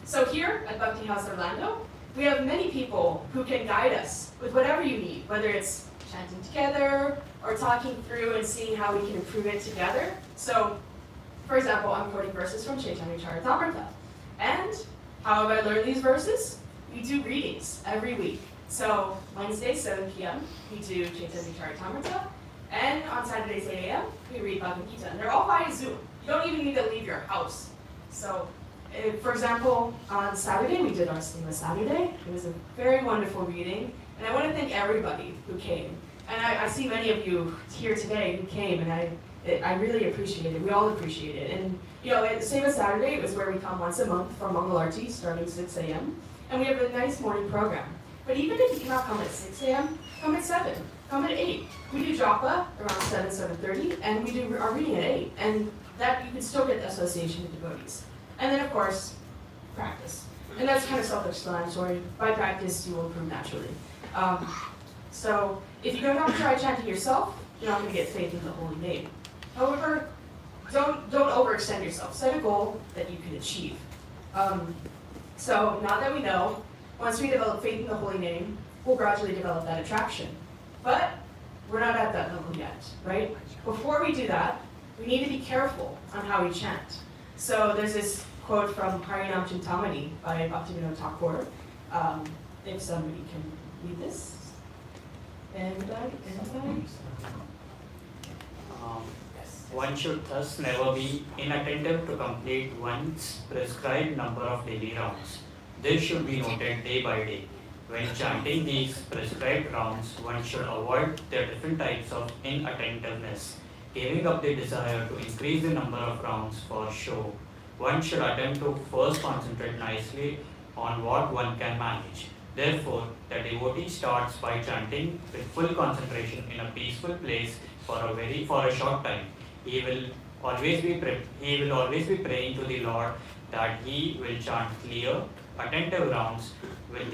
So here at Bhakti House Orlando, we have many people who can guide us with whatever you need, whether it's chanting together or talking through and seeing how we can improve it together. So, for example, I'm quoting verses from Chaitanya Charitamrita. And how have I learned these verses? We do readings every week. So Wednesday, 7 p.m., we do Chaitanya Charitamrita. And on Saturdays, 8 a.m., we read Bhagavad Gita. And they're all via Zoom. You don't even need to leave your house. So, for example, on Saturday, we did our Sima Saturday. It was a very wonderful reading. And I want to thank everybody who came. And I see many of you here today who came, and I really appreciate it. We all appreciate it. And you know, at Sima Saturday, it was where we come once a month for Mangal Arti, starting 6 a.m. And we have a nice morning program. But even if you cannot come at 6 a.m., come at 7, come at 8. We do japa around 7, 7:30, and we do our reading at 8. And that you can still get the association with devotees. And then, of course, practice. And that's kind of self-explanatory. By practice, you will improve naturally. So if you don't try chanting yourself, you're not going to get faith in the holy name. However, don't overextend yourself. Set a goal that you can achieve. So now that we know, once we develop faith in the holy name, we'll gradually develop that attraction. But we're not at that level yet, right? Before we do that, we need to be careful on how we chant. So there's this quote from Harinama Chintamani by Bhaktivinoda Thakur. If somebody can read this. Anybody? One should thus never be inattentive to complete one's prescribed number of daily rounds. This should be noted day by day. When chanting these prescribed rounds, one should avoid the different types of inattentiveness, giving up the desire to increase the number of rounds for show. One should attempt to first concentrate nicely on what one can manage. Therefore, the devotee starts by chanting with full concentration in a peaceful place for a short time. He will always be praying to the Lord that he will chant clear, attentive rounds with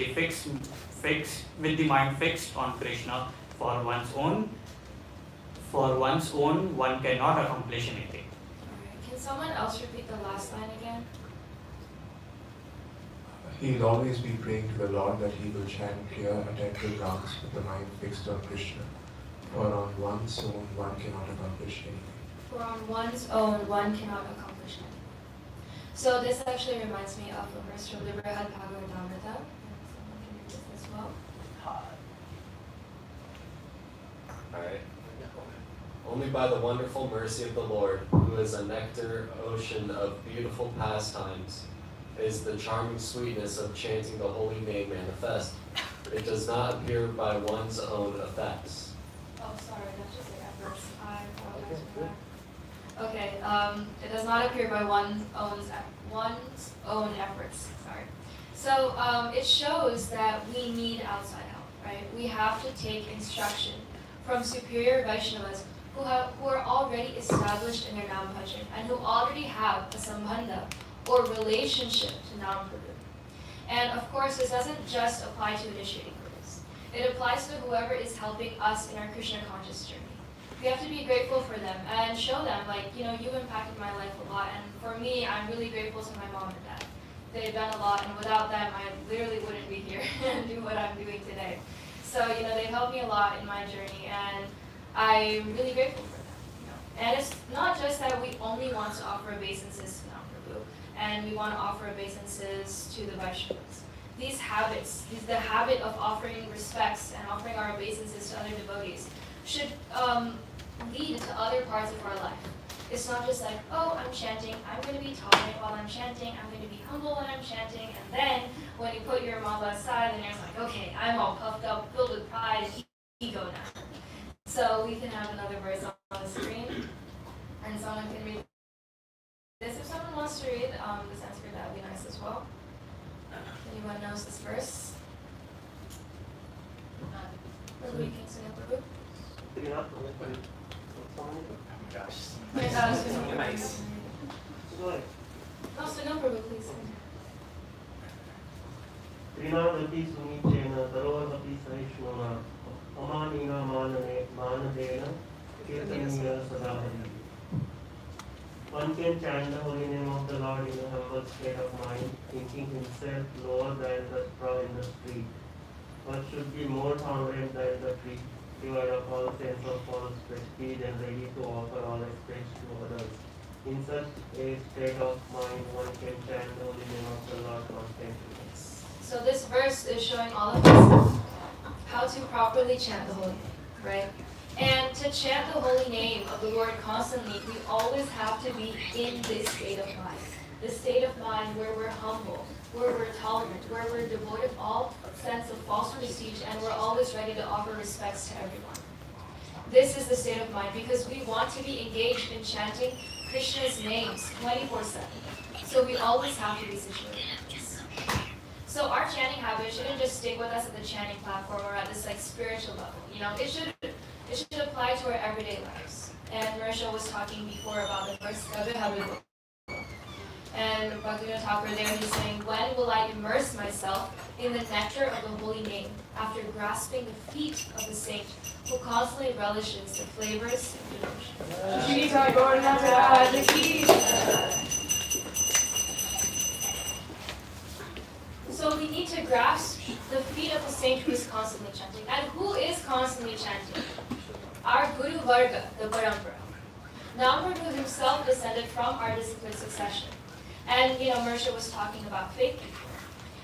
the mind fixed on Krishna. For one's own, one cannot accomplish anything. Alright, can someone else repeat the last line again? He will always be praying to the Lord that he will chant clear, attentive rounds with the mind fixed on Krishna. For on one's own, one cannot accomplish anything. For on one's own, one cannot accomplish anything. So this actually reminds me of a verse from Librahad Bhagavatamrita. Someone can read this as well. Alright. Only by the wonderful mercy of the Lord, who is a nectar ocean of beautiful pastimes, is the charming sweetness of chanting the holy name manifest. It does not appear by one's own effects. Oh, sorry, that's just the efforts. I apologize for that. Okay, it does not appear by one's own efforts. Sorry. So it shows that we need outside help, right? We have to take instruction from superior Vaishnavas who are already established in their Nam Bhajan and who already have a sambandha or relationship to Nam Prabhu. And of course, this doesn't just apply to initiating gurus. It applies to whoever is helping us in our Krishna conscious journey. We have to be grateful for them and show them, like, you know, you impacted my life a lot. And for me, I'm really grateful to my mom and dad. They've done a lot, and without them, I literally wouldn't be here and do what I'm doing today. So, you know, they've helped me a lot in my journey, and I'm really grateful for them. You know? And it's not just that we only want to offer obeisances to Nam Prabhu, and we want to offer obeisances to the Vaishnavas. These habits, the habit of offering respects and offering our obeisances to other devotees should lead to other parts of our life. It's not just like, oh, I'm chanting, I'm going to be tolerant while I'm chanting, I'm going to be humble when I'm chanting, and then when you put your mama aside, then you're like, okay, I'm all puffed up, filled with pride and ego now. So we can have another verse on the screen, and someone can read this. If someone wants to read the Sanskrit, that would be nice as well. Anyone knows this verse? Prabhu, you can say it, Prabhu. Nice. Oh, so no, Prabhu, please. त्रिनादपि सुनीचेन तरोरपि सहिष्णुना अमानिना मानदेन कीर्तनीय सदा हरिः. One can chant the holy name of the Lord in a humble state of mind, thinking himself lower than the straw in the street, but should be more tolerant than the tree, devoid of all sense of false prestige and ready to offer all respect to others. In such a state of mind, one can chant the holy name of the Lord constantly. So this verse is showing all of us how to properly chant the holy name, right? And to chant the holy name of the Lord constantly, we always have to be in this state of mind. This state of mind where we're humble, where we're tolerant, where we're devoid of all sense of false prestige, and we're always ready to offer respects to everyone. This is the state of mind because we want to be engaged in chanting Krishna's names 24/7. So we always have to be situated like this. So our chanting habit shouldn't just stick with us at the chanting platform or at this like spiritual level. You know, it should apply to our everyday lives. And Marissa was talking before about the first and Bhaktivinoda Thakur there, he's saying, when will I immerse myself in the nectar of the holy name after grasping the feet of the saint who constantly relishes the flavors of devotion? So we need to grasp the feet of the saint who is constantly chanting. And who is constantly chanting? Our Guru Varga, the Parampara. Namaprabhu himself descended from our disciplined succession. And Marissa was talking about faith.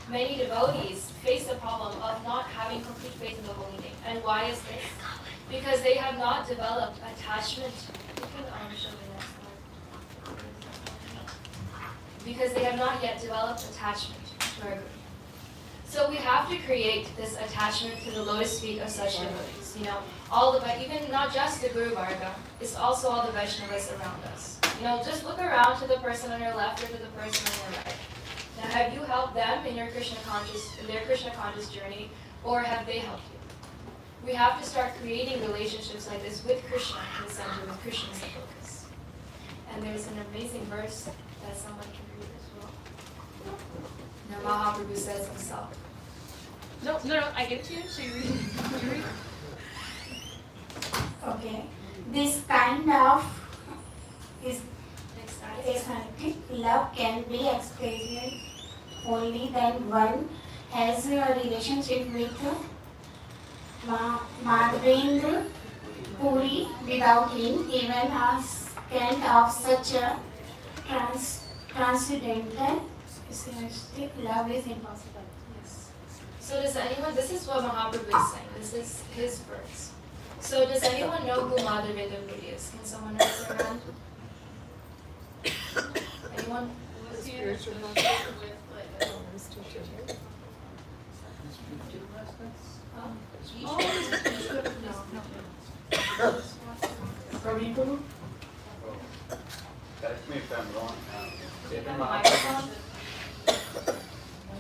Many devotees face the problem of not having complete faith in the holy name. And why is this? Because they have not developed attachment. Because they have not yet developed attachment to our Guru. So we have to create this attachment to the lotus feet of such devotees. All the even not just the Guru Varga, it's also all the Vaishnavas around us. Just look around to the person on your left or to the person on your right. Now, have you helped them in their Krishna conscious journey, or have they helped you? We have to start creating relationships like this with Krishna in the center, with Krishna as the focus. And there's an amazing verse that someone can read as well. Now Mahaprabhu says himself. No, I give it to you, so you read it. You read it. Okay. This kind of ecstatic love can be experienced only when one has a relationship with Madhavendra Puri. Without him, even a scant of such a transcendental love is impossible. Yes. So does anyone, this is what Mahaprabhu is saying, this is his verse. So does anyone know who Madhavendra Puri is? Can someone raise their hand? Anyone? Was he in a relationship with Correct me if I'm wrong.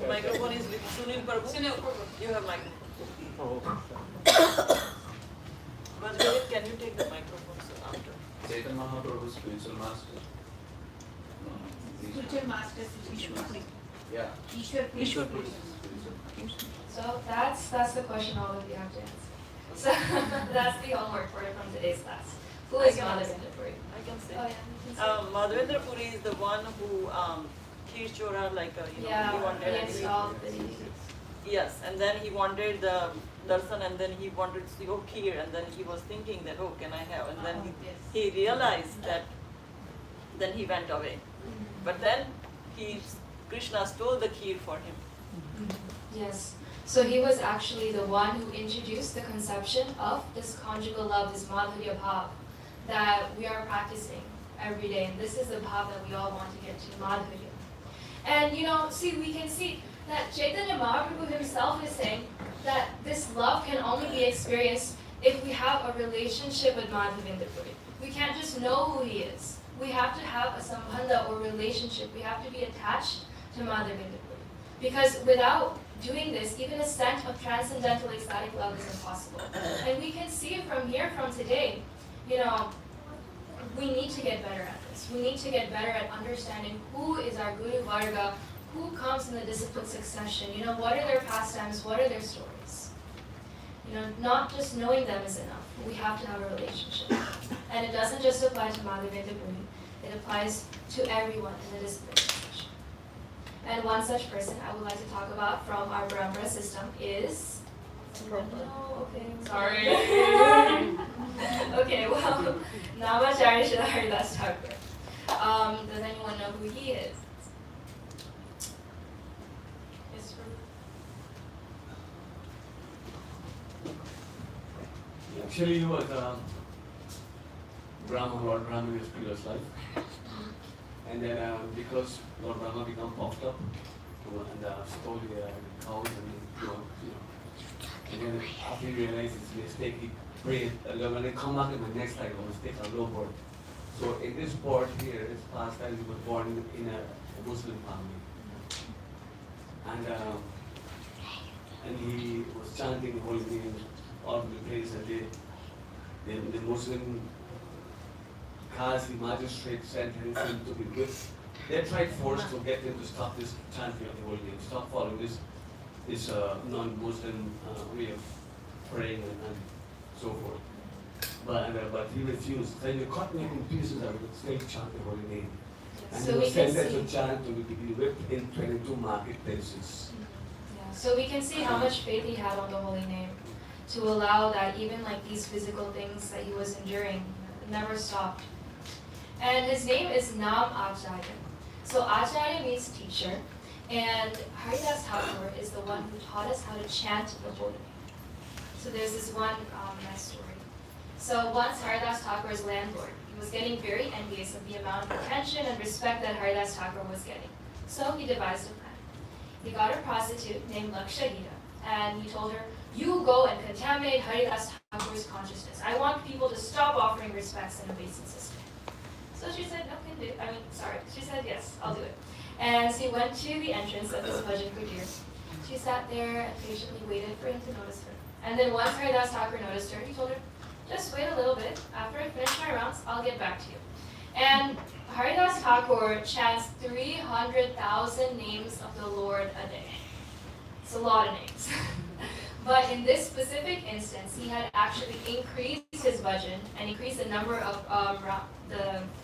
Microphone is with Sunil Prabhu. You have microphone. Madhavendra, can you take the microphone after? Chaitanya Mahaprabhu's spiritual master. Spiritual master, Ishwar. Yeah. Ishwar. So that's the question all of you have to answer. So that's the homework for from today's class. Who is Madhavendra Puri? I can say. Oh, yeah. Madhavendra Puri is the one who Kheer Chora, he wanted. Against all the Yes, and then he wanted the darshan, and then he wanted to see Kheer, and then he was thinking that, can I have? And then he realized that, then he went away. But then Krishna stole the Kheer for him. Yes. So he was actually the one who introduced the conception of this conjugal love, this madhurya bhav, that we are practicing every day. And this is the bhava that we all want to get to, madhurya. And we can see that Chaitanya Mahaprabhu himself is saying that this love can only be experienced if we have a relationship with Madhavinda Puri. We can't just know who he is. We have to have a sambandha or relationship. We have to be attached to Madhavinda Puri. Because without doing this, even a scent of transcendental ecstatic love is impossible. And we can see from here, from today, we need to get better at this. We need to get better at understanding who is our Guru Varga, who comes in the disciplined succession, what are their pastimes, what are their stories. Not just knowing them is enough. We have to have a relationship. And it doesn't just apply to Madhavinda Puri, it applies to everyone in the disciplined succession. And one such person I would like to talk about from our Brahmara system is... No, okay, sorry. Okay, well, Namacharya Srila Haridas Thakur. Does anyone know who he is? Actually, he was Brahma, Lord Brahma in his previous life. And then because Lord Brahma became puffed up and stole the cows and and then after he realized his mistake, he prayed, when I come back in my next life, I must take a low birth. So in this part here, his past time, he was born in a Muslim family. And he was chanting the holy name all over the place, and the Muslim Qazi magistrate sentenced him to be whipped. They tried force to get him to stop this chanting of the holy name, stop following this non-Muslim way of praying and so forth. But he refused. Then you cut me in pieces, I would still chant the holy name. And So he we was can sentenced see- to chant to be whipped in 22 marketplaces. Yeah, so we can see how much faith he had on the holy name to allow that even like these physical things that he was enduring never stopped. And his name is Nam Acharya. So Acharya means teacher, and Haridas Thakur is the one who taught us how to chant the holy name. So there's this one nice story. So once Haridas Thakur's landlord, he was getting very envious of the amount of attention and respect that Haridas Thakur was getting. So he devised a plan. He got a prostitute named Lakshagita, and he told her, "You go and contaminate Haridas Thakur's consciousness. I want people to stop offering respects in obeisance." So she said, she said, yes, I'll do it. And she went to the entrance of his bhajan kutir. She sat there and patiently waited for him to notice her. And then once Haridas Thakur noticed her, he told her, "Just wait a little bit. After I finish my rounds, I'll get back to you." And Haridas Thakur chants 300,000 names of the Lord a day. It's a lot of names. But in this specific instance, he had actually increased his bhajan and increased the number of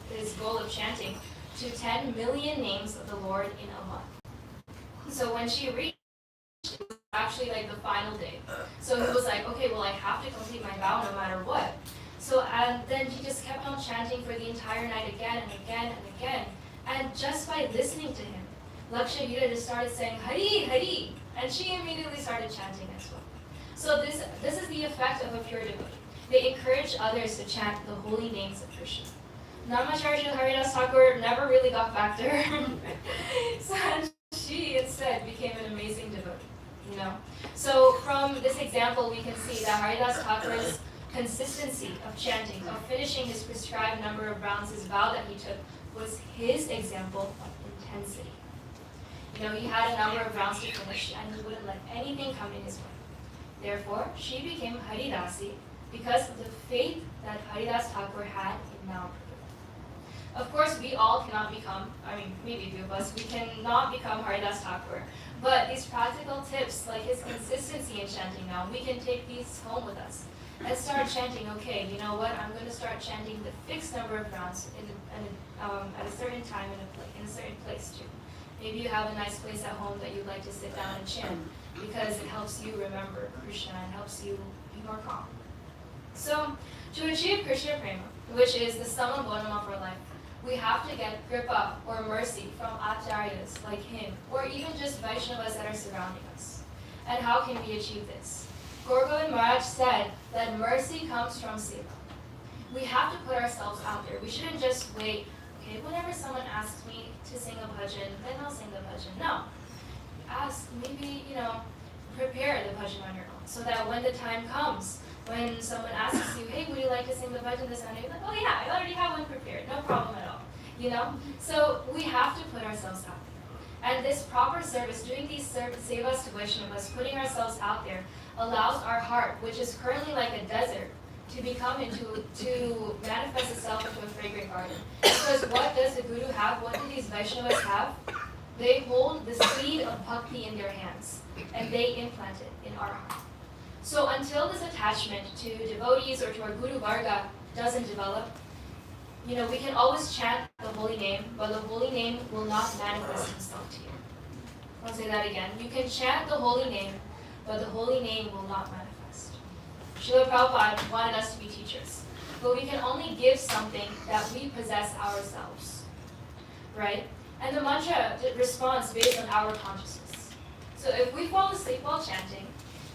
his goal of chanting to 10 million names of the Lord in a month. So when she reached, it was actually like the final day. So he was like, okay, well, I have to complete my vow no matter what. So and then he just kept on chanting for the entire night again and again and again. And just by listening to him, Lakshagita just started saying, "Hari, Hari," and she immediately started chanting as well. So this is the effect of a pure devotee. They encourage others to chant the holy names of Krishna. Namacharya Haridas Thakur never really got back to her. So she instead became an amazing devotee, So from this example, we can see that Haridas Thakur's consistency of chanting, of finishing his prescribed number of rounds, his vow that he took, was his example of intensity. He had a number of rounds to finish, and he wouldn't let anything come in his way. Therefore, she became Haridasi because of the faith that Haridas Thakur had in Mahaprabhu. Of course, we all cannot become, maybe a few of us, we cannot become Haridas Thakur. But these practical tips, like his consistency in chanting now, we can take these home with us. And start chanting, okay, you know what, I'm going to start chanting the fixed number of rounds at a certain time in a certain place too. Maybe you have a nice place at home that you'd like to sit down and chant because it helps you remember Krishna and helps you be more calm. So, to achieve Krishna Prema, which is the sum and bonum of our life, we have to get kripa or mercy from acharyas like him, or even just Vaishnavas that are surrounding us. And how can we achieve this? Gaur Govind Maharaj said that mercy comes from seva. we have to put ourselves out there. We shouldn't just wait, okay, whenever someone asks me to sing a bhajan, then I'll sing the bhajan. No. Ask, maybe, prepare the bhajan on your own, so that when the time comes, when someone asks you, hey, would you like to sing the bhajan this Sunday? You're like, oh yeah, I already have one prepared, no problem at all. So we have to put ourselves out there. And this proper service, doing these sevas to Vaishnavas, putting ourselves out there, allows our heart, which is currently like a desert, to manifest itself into a fragrant garden. Because what does the Guru have? What do these Vaishnavas have? They hold the seed of bhakti in their hands, and they implant it in our heart. So until this attachment to devotees or to our Guru Varga doesn't develop, we can always chant the holy name, but the holy name will not manifest himself to you. I'll say that again. You can chant the holy name, but the holy name will not manifest. Srila Prabhupada wanted us to be teachers, but we can only give something that we possess ourselves, right? And the mantra responds based on our consciousness. So if we fall asleep while chanting,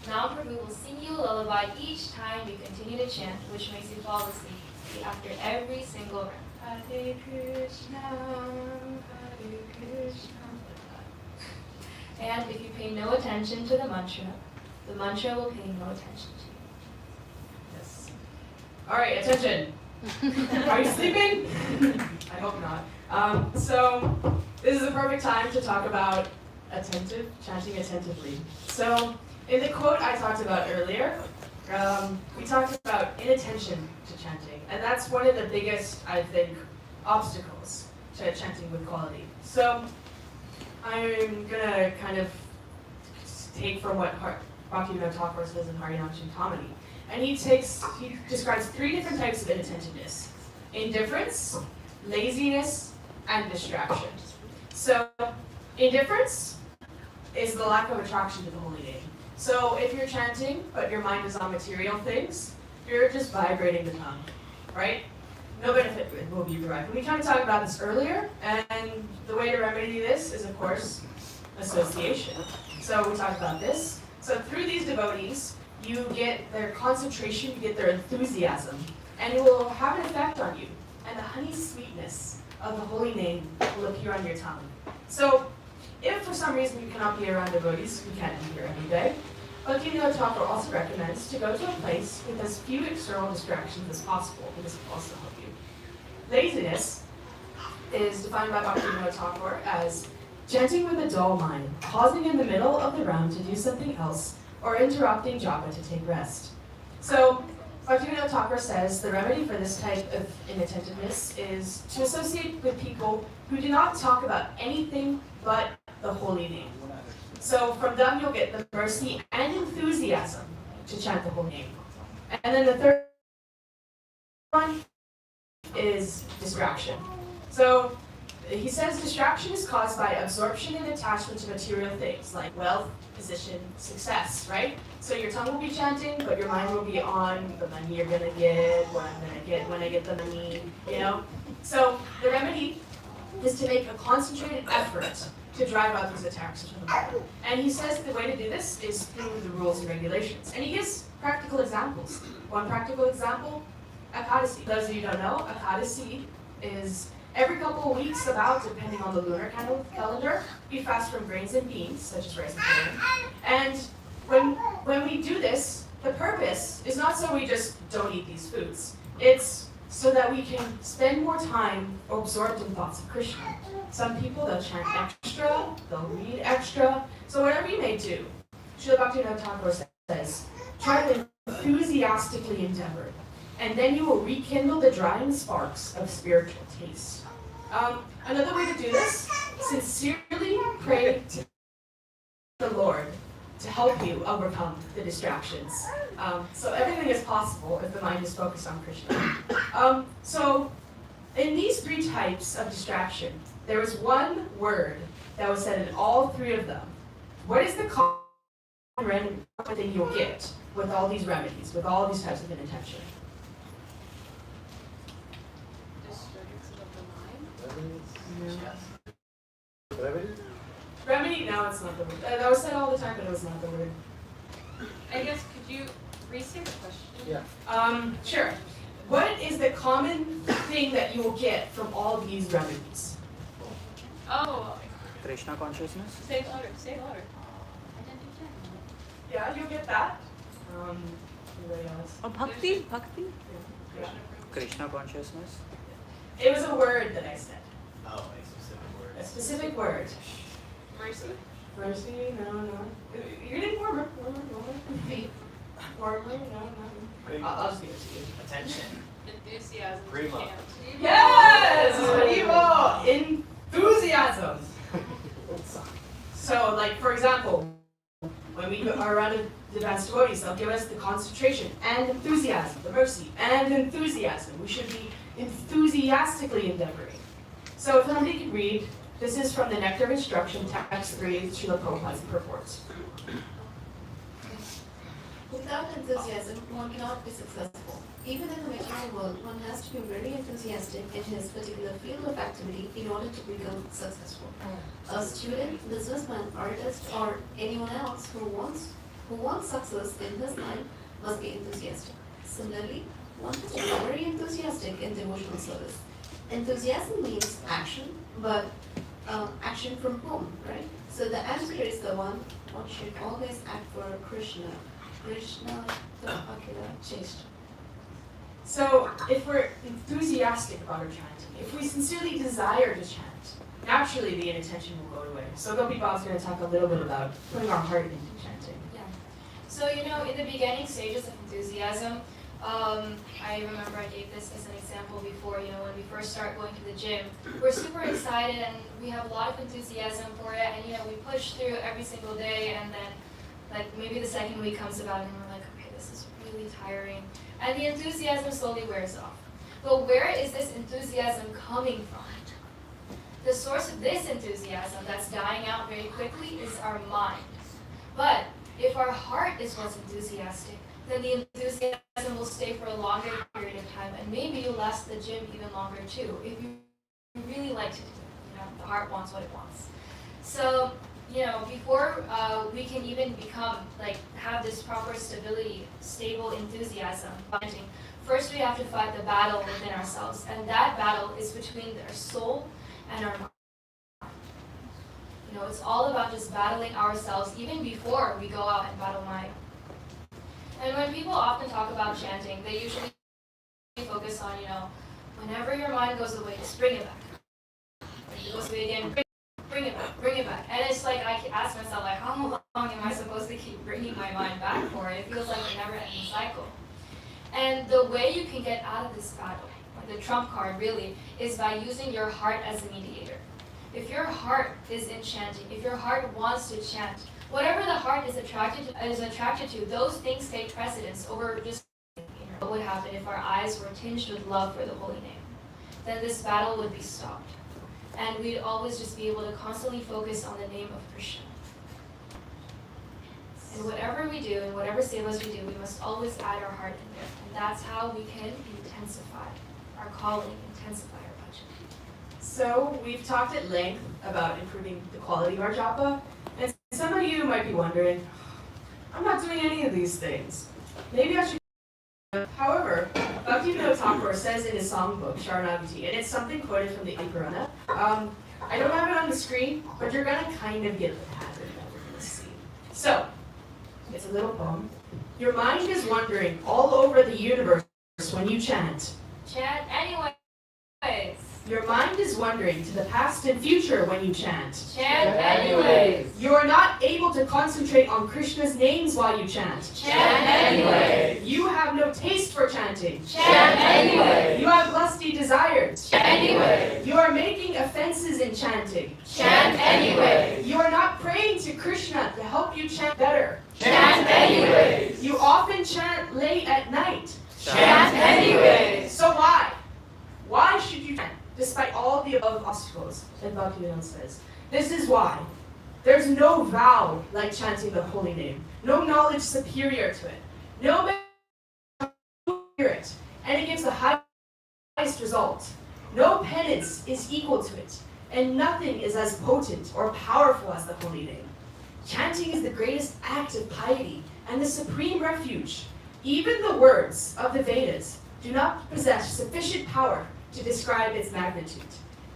Nam Prabhu will sing you a lullaby each time you continue to chant, which makes you fall asleep after every single round. Hare Krishna, Hare Krishna. And if you pay no attention to the mantra will pay no attention to you. Yes. All right, attention. Are you sleeping? I hope not. So this is the perfect time to talk about chanting attentively. So in the quote I talked about earlier, we talked about inattention to chanting, and that's one of the biggest, I think, obstacles to chanting with quality. So I'm gonna kind of take from what Bhaktivinoda Thakur says in Harinama Chintamani, and he describes 3 different types of inattentiveness: indifference, laziness, and distraction. So indifference is the lack of attraction to the holy name. So if you're chanting, but your mind is on material things, you're just vibrating the tongue, right? No benefit will be derived. We kind of talked about this earlier, and the way to remedy this is, of course, association. So we talked about this. So through these devotees, you get their concentration, you get their enthusiasm, and it will have an effect on you. And the honey sweetness of the holy name will appear on your tongue. So if for some reason you cannot be around devotees, you can't be here every day, Bhaktivinoda Thakur also recommends to go to a place with as few external distractions as possible. This will also help you. Laziness is defined by Bhaktivinoda Thakur as chanting with a dull mind, pausing in the middle of the round to do something else, or interrupting japa to take rest. So Bhaktivinoda Thakur says the remedy for this type of inattentiveness is to associate with people who do not talk about anything but the holy name. So from them you'll get the mercy and enthusiasm to chant the holy name. And then the third one is distraction. So he says distraction is caused by absorption and attachment to material things like wealth, position, success, right? So your tongue will be chanting, but your mind will be on the money you're gonna get, what I'm gonna get when I get the money, So the remedy is to make a concentrated effort to drive out these attacks from the mind. And he says the way to do this is through the rules and regulations. And he gives practical examples. One practical example, Ekadasi. Those of you who don't know, Ekadasi is every couple of weeks about, depending on the lunar calendar, we fast from grains and beans, such as rice and grain. And when we do this, the purpose is not so we just don't eat these foods. It's so that we can spend more time absorbed in thoughts of Krishna. Some people, they'll chant extra, they'll read extra. So whatever you may do, Srila Bhaktivinoda Thakur says, try to enthusiastically endeavor, and then you will rekindle the drying sparks of spiritual taste. Another way to do this, sincerely pray to the Lord to help you overcome the distractions. So everything is possible if the mind is focused on Krishna. So in these 3 types of distraction, there was one word that was said in all 3 of them. What is the common thing you'll get with all these remedies, with all these types of inattention? Remedy? No, it's not the word. That was said all the time, but it was not the word. I guess, could you restate the question? Yeah. Sure. what is the common thing that you will get from all these remedies? Oh, Krishna consciousness? say it louder, say it louder. Yeah, you'll get that. Anybody else? Or bhakti? Bhakti? Yeah. Krishna consciousness? It was a word that I said. Oh, a specific word. A specific word. Mercy? Mercy? No. You're getting warmer. Faith? Warmer? No. I'll just give it to you. Attention. Enthusiasm? Prima. Can't. Yes! Harimo! Enthusiasm! So, like, for example, when we are around the advanced devotees, they'll give us the concentration and enthusiasm, the mercy and enthusiasm. We should be enthusiastically endeavoring. So if somebody could read, this is from the Nectar of Instruction, text 3, Srila Prabhupada's purports. Without enthusiasm, one cannot be successful. Even in the material world, one has to be very enthusiastic in his particular field of activity in order to become successful. A student, businessman, artist, or anyone else who wants success in his life must be enthusiastic. Similarly, one has to be very enthusiastic in devotional service. Enthusiasm means action, but action from whom, right? So the answer is the one should always act for Krishna. Krishna, the Akila Cheshta. So if we're enthusiastic about our chanting, if we sincerely desire to chant, naturally the inattention will go away. So Gopi Bhav's going to talk a little bit about putting our heart into chanting. Yeah. So, in the beginning stages of enthusiasm, I remember I gave this as an example before, when we first start going to the gym, we're super excited and we have a lot of enthusiasm for it, and, we push through every single day, and then, like, maybe the second week comes about and we're like, okay, this is really tiring, and the enthusiasm slowly wears off. But where is this enthusiasm coming from? The source of this enthusiasm that's dying out very quickly is our mind. But if our heart is what's enthusiastic, then the enthusiasm will stay for a longer period of time, and maybe you'll last the gym even longer too, if you really like to do it. The heart wants what it wants. So, before we can even have this proper stability, stable enthusiasm, first we have to fight the battle within ourselves, and that battle is between our soul and our mind. It's all about just battling ourselves even before we go out and battle Maya. And when people often talk about chanting, they usually focus on, whenever your mind goes away, just bring it back. When it goes away again, bring it back. And it's like, I ask myself, how long am I supposed to keep bringing my mind back for? It feels like a never-ending cycle. And the way you can get out of this battle, the trump card really, is by using your heart as a mediator. If your heart is in chanting, if your heart wants to chant, whatever the heart is attracted to, those things take precedence over just what would happen if our eyes were tinged with love for the holy name. Then this battle would be stopped. And we'd always just be able to constantly focus on the name of Krishna. And whatever we do, and whatever sevas we do, we must always add our heart in there. And that's how we can intensify our calling, intensify our bhajan. So we've talked at length about improving the quality of our japa, and some of you might be wondering, I'm not doing any of these things. Maybe I should. However, Bhaktivinoda Thakur says in his songbook, Sharanagati, and it's something quoted from the Purana. I don't have it on the screen, but you're going to kind of get the pattern that we're going to see. So, it's a little poem. Your mind is wandering all over the universe when you chant. Chant anyways. Your mind is wandering to the past and future when you chant. Chant anyways. You are not able to concentrate on Krishna's names while you chant. Chant anyways. You have no taste for chanting. Chant anyways. You have lusty desires. Chant anyways. You are making offenses in chanting. Chant anyways. You are not praying to Krishna to help you chant better. Chant anyways. You often chant late at night. Chant anyways. So why? Why should you chant despite all the above obstacles? And Bhaktivinoda says, this is why. There's no vow like chanting the holy name. No knowledge superior to it. No spirit. And it gives the highest result. No penance is equal to it. And nothing is as potent or powerful as the holy name. Chanting is the greatest act of piety and the supreme refuge. Even the words of the Vedas do not possess sufficient power to describe its magnitude.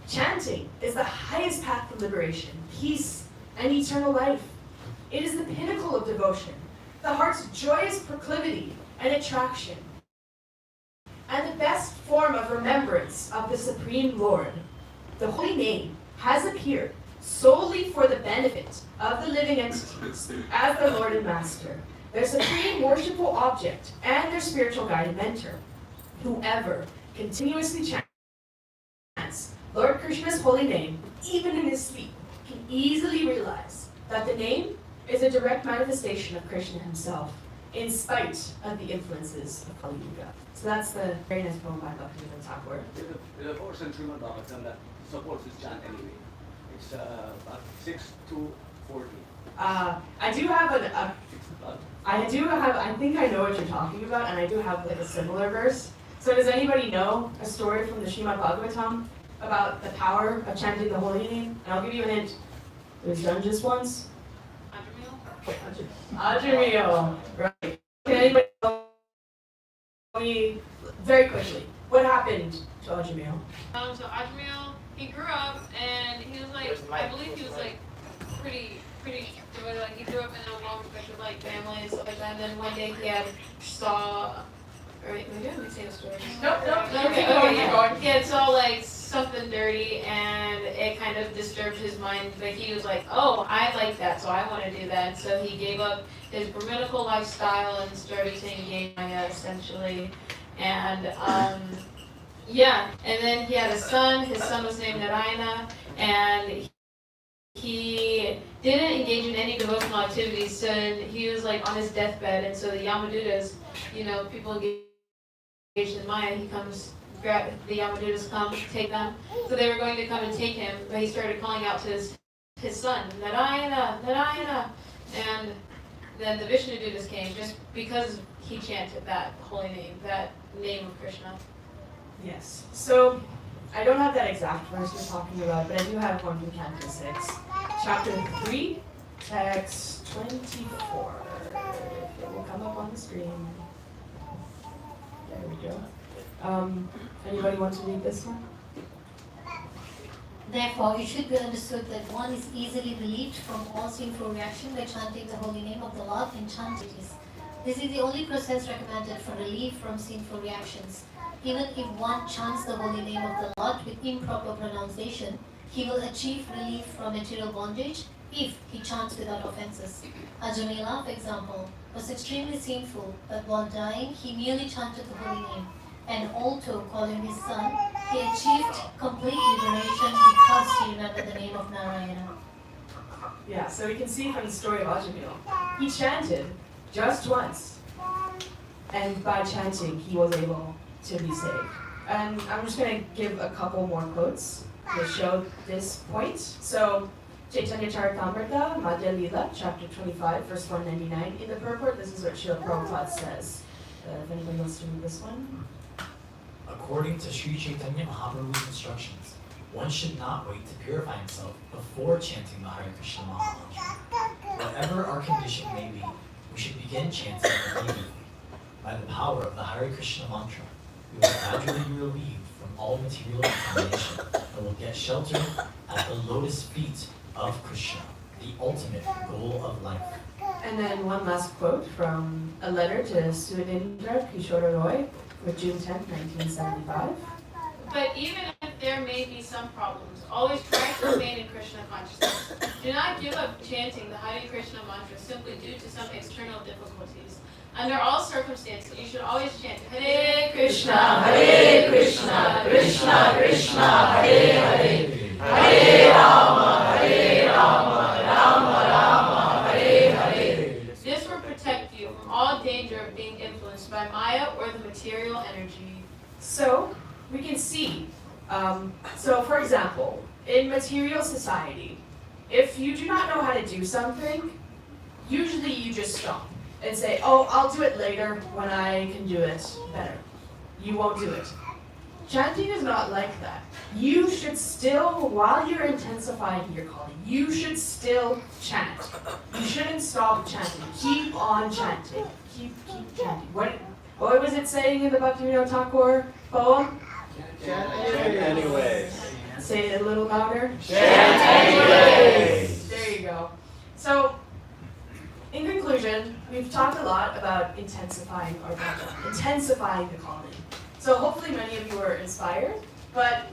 Chanting is the highest path to liberation, peace, and eternal life. It is the pinnacle of devotion, the heart's joyous proclivity and attraction, and the best form of remembrance of the Supreme Lord. The holy name has appeared solely for the benefit of the living entities as their Lord and Master, their supreme worshipful object, and their spiritual guide and mentor. Whoever continuously chants Lord Krishna's holy name, even in his sleep, can easily realize that the name is a direct manifestation of Krishna himself, in spite of the influences of Kali Yuga. So that's the very nice poem by Bhaktivinoda Thakur. There's a verse in Srimad Bhagavatam that supports this chant anyway. It's about 6 to 14. I think I know what you're talking about, and I do have like a similar verse. So does anybody know a story from the Srimad Bhagavatam about the power of chanting the holy name? And I'll give you a hint. It was done just once. Ajamil. Right. Can anybody tell me very quickly what happened to Ajamil? So Ajamil, he grew up and he was like, I believe he was like pretty devoted. Like he grew up in a well-respected like family and stuff like that. And then one day he had saw. Or maybe I'm gonna say the story. Nope. Okay. He had saw like something dirty and it kind of disturbed his mind, but he was like, oh, I like that, so I want to do that. So he gave up his Brahminical lifestyle and started to engage in Maya essentially. And yeah, and then he had a son. His son was named Narayana, and he didn't engage in any devotional activities. So he was like on his deathbed, and so the Yamadutas, people engaged in Maya, he comes, the Yamadutas come, take them. So they were going to come and take him, but he started calling out to his son, Narayana, Narayana. And then the Vishnudutas came just because he chanted that holy name, that name of Krishna. Yes. So I don't have that exact verse you're talking about, but I do have one from Canto 6, chapter 3, text 24. It will come up on the screen. There we go. Anybody want to read this one? Therefore, it should be understood that one is easily relieved from all sinful reaction by chanting the holy name of the Lord in chantities. This is the only process recommended for relief from sinful reactions. Even if one chants the holy name of the Lord with improper pronunciation, he will achieve relief from material bondage if he chants without offenses. Ajamila, for example, was extremely sinful, but while dying, he merely chanted the holy name. And Alto, calling his son, he achieved complete liberation because he remembered the name of Narayana. Yeah, so we can see from the story of Ajamil, he chanted just once, and by chanting, he was able to be saved. And I'm just going to give a couple more quotes to show this point. So, Chaitanya Charitamrita, Madhya Lila, chapter 25, verse 199. In the purport, this is what Srila Prabhupada says. If anybody wants to read this one. According to Sri Chaitanya Mahaprabhu's instructions, one should not wait to purify himself before chanting the Hare Krishna Maha Mantra. Whatever our condition may be, we should begin chanting immediately. By the power of the Hare Krishna Mantra, we will gradually be relieved from all material contamination and will get shelter at the lotus feet of Krishna, the ultimate goal of life. And then one last quote from a letter to Sudhindra Kishore Roy for June 10, 1975. But even if there may be some problems, always try to remain in Krishna consciousness. Do not give up chanting the Hare Krishna mantra simply due to some external difficulties. Under all circumstances, you should always chant Hare Krishna, Krishna Krishna, Hare Hare, Hare Rama, Rama Rama, Hare Hare. This will protect you from all danger of being influenced by Maya or the material energy. So, we can see, so for example, in material society, if you do not know how to do something, usually you just stop and say, oh, I'll do it later when I can do it better. You won't do it. Chanting is not like that. You should still, while you're intensifying your calling, you should still chant. You shouldn't stop chanting. Keep on chanting. Keep chanting. What was it saying in the Bhaktivinoda Thakur poem? Chant anyways. Say it a little louder. Chant anyways. There you go. So, in conclusion, we've talked a lot about intensifying our bhajan, intensifying the calling. So hopefully many of you are inspired, but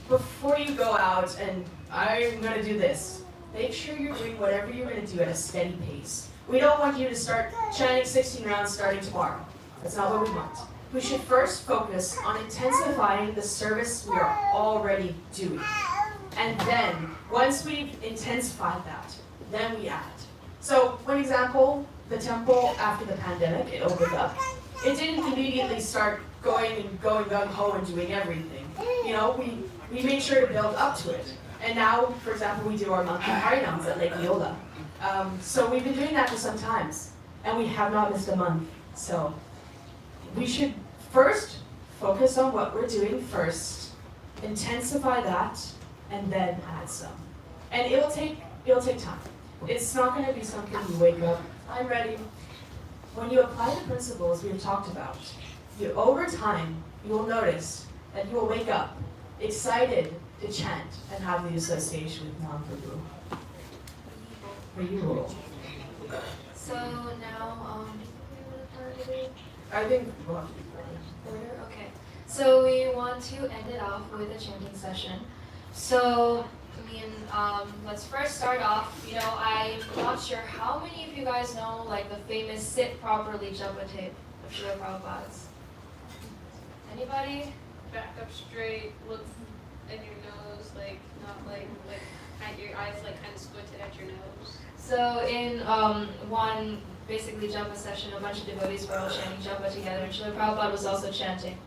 before you go out and I'm going to do this, make sure you're doing whatever you're going to do at a steady pace. We don't want you to start chanting 16 rounds starting tomorrow. That's not what we want. We should first focus on intensifying the service we are already doing. And then, once we've intensified that, then we add. So, one example, the temple after the pandemic, it opened up. It didn't immediately start going gung-ho and doing everything. You know, we made sure to build up to it. And now, for example, we do our monthly Harinamas at Lake Viola. So we've been doing that for some times, and we have not missed a month. So we should first focus on what we're doing first, intensify that, and then add some. And it'll take time. It's not going to be something you wake up, I'm ready. When you apply the principles we've talked about, over time, you will notice that you will wake up excited to chant and have the association with non-Prabhu. So now, I think order. Okay. So we want to end it off with a chanting session. So let's first start off. You know, I'm not sure how many of you guys know like the famous "sit properly" japa tape of Srila Prabhupada's. Anybody? Back up straight, look in your nose, like not like your eyes like kind of squinted at your nose. So in one basically japa session, a bunch of devotees were all chanting japa together, and Srila Prabhupada was also chanting.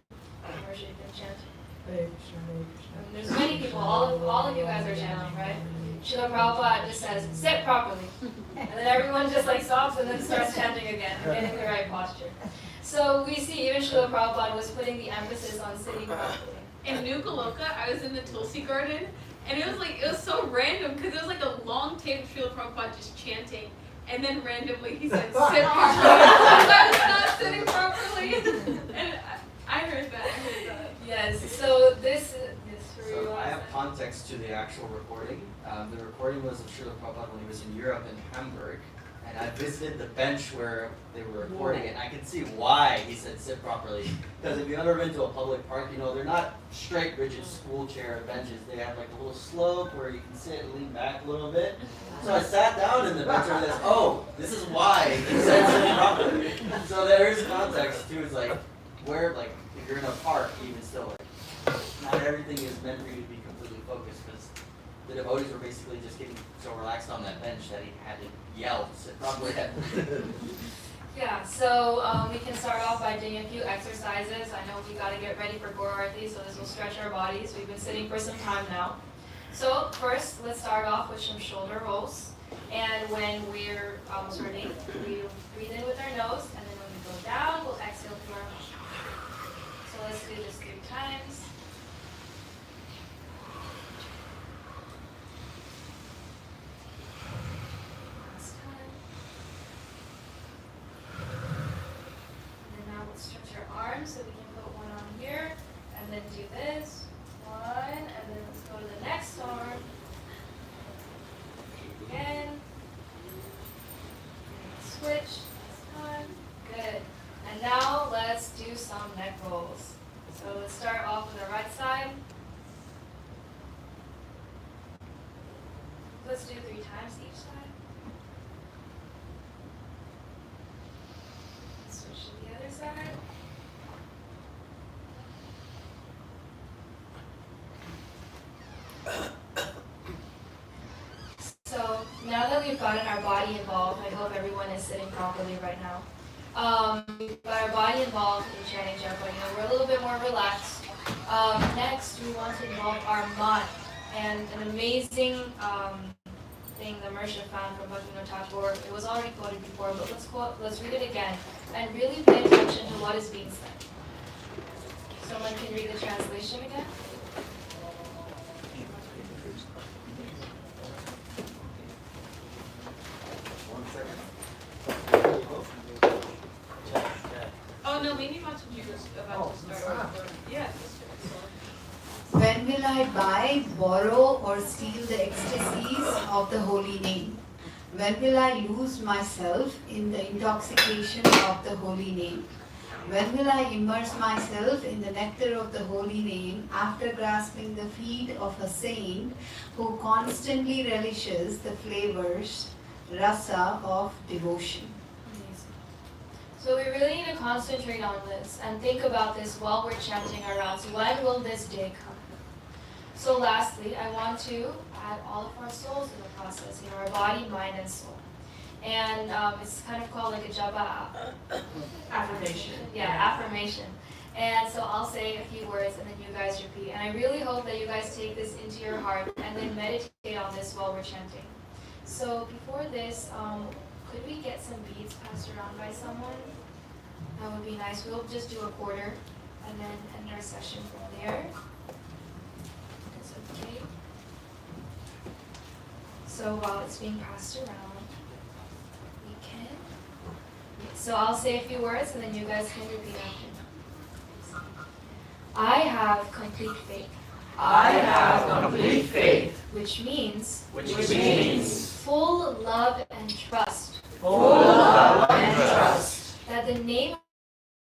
Or should you chant? There's many people, all of you guys are chanting, right? Srila Prabhupada just says, sit properly. And then everyone just like stops and then starts chanting again, getting the right posture. So we see even Srila Prabhupada was putting the emphasis on sitting properly. In Nuka-Loka, I was in the Tulsi garden, and it was so random because it was like a long tape of Srila Prabhupada just chanting, and then randomly he said, sit properly. I was not sitting properly. And I heard that. Yes, so this is So I have context to the actual recording. The recording was of Srila Prabhupada when he was in Europe in Hamburg. And I visited the bench where they were recording it, and I could see why he said sit properly. Because if you've ever been to a public park, you know, they're not straight, rigid school chair benches. They have like a little slope where you can sit and lean back a little bit. So I sat down in the bench and realized, oh, this is why he said sit properly. So there is context too. It's like, where, like, if you're in a park, even still, like, not everything is meant for you to be completely focused, because the devotees were basically just getting so relaxed on that bench that he had to yell to sit properly. Yeah, so we can start off by doing a few exercises. I know we got to get ready for Gora Arati, so this will stretch our bodies. We've been sitting for some time now. So first, let's start off with some shoulder rolls. And when we're ready, we breathe in with our nose, and then when we go down, we'll exhale through our mouth. So let's do this 3 times. Last time. And then now we'll stretch our arms so we can put one on here, and then do this. 1, and then let's go to the next arm. Again. Switch. This time. Good. And now let's do some neck rolls. So let's start off with the right side. Let's do 3 times each side. Switch to the other side. So now that we've gotten our body involved, I hope everyone is sitting properly right now. We've got our body involved in chanting japa. You know, we're a little bit more relaxed. Next, we want to involve our mind. And an amazing thing that Marissa found from Bhaktivinoda Thakur, it was already quoted before, but let's read it again and really pay attention to what is being said. Someone can read the translation again? Oh no, maybe about to start. Yeah. When will I buy, borrow, or steal the ecstasies of the holy name? When will I lose myself in the intoxication of the holy name? When will I immerse myself in the nectar of the holy name after grasping the feet of a saint who constantly relishes the flavors, rasa, of devotion? So we really need to concentrate on this and think about this while we're chanting our rounds. When will this day come? So lastly, I want to add all of our souls in the process, our body, mind, and soul. And it's kind of called like a japa Affirmation. Yeah, affirmation. And so I'll say a few words and then you guys repeat. And I really hope that you guys take this into your heart and then meditate on this while we're chanting. So before this, could we get some beads passed around by someone? That would be nice. We'll just do a quarter and then end our session from there. That's okay. So while it's being passed around, so I'll say a few words and then you guys can repeat after me. I have complete faith. I have complete faith. Which means Full love and trust. love and trust. That the name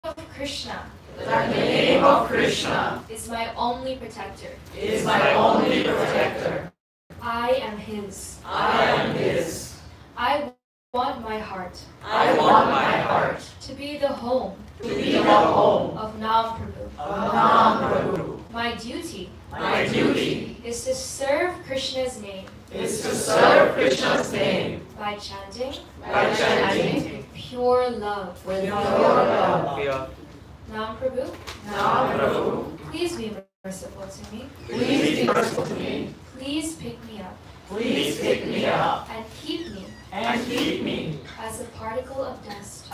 of Krishna That the name of Krishna is my only protector. is my only protector. I am his. I am his. I want my heart I want my heart to be the home to be the home of Nam Prabhu. of Nam Prabhu. My duty My duty is to serve Krishna's name is to serve Krishna's name by chanting pure love. with pure love. Nam Prabhu, Nam Prabhu, please be merciful to me. please be merciful to me. Please pick me up Please pick me up and keep me as a particle of dust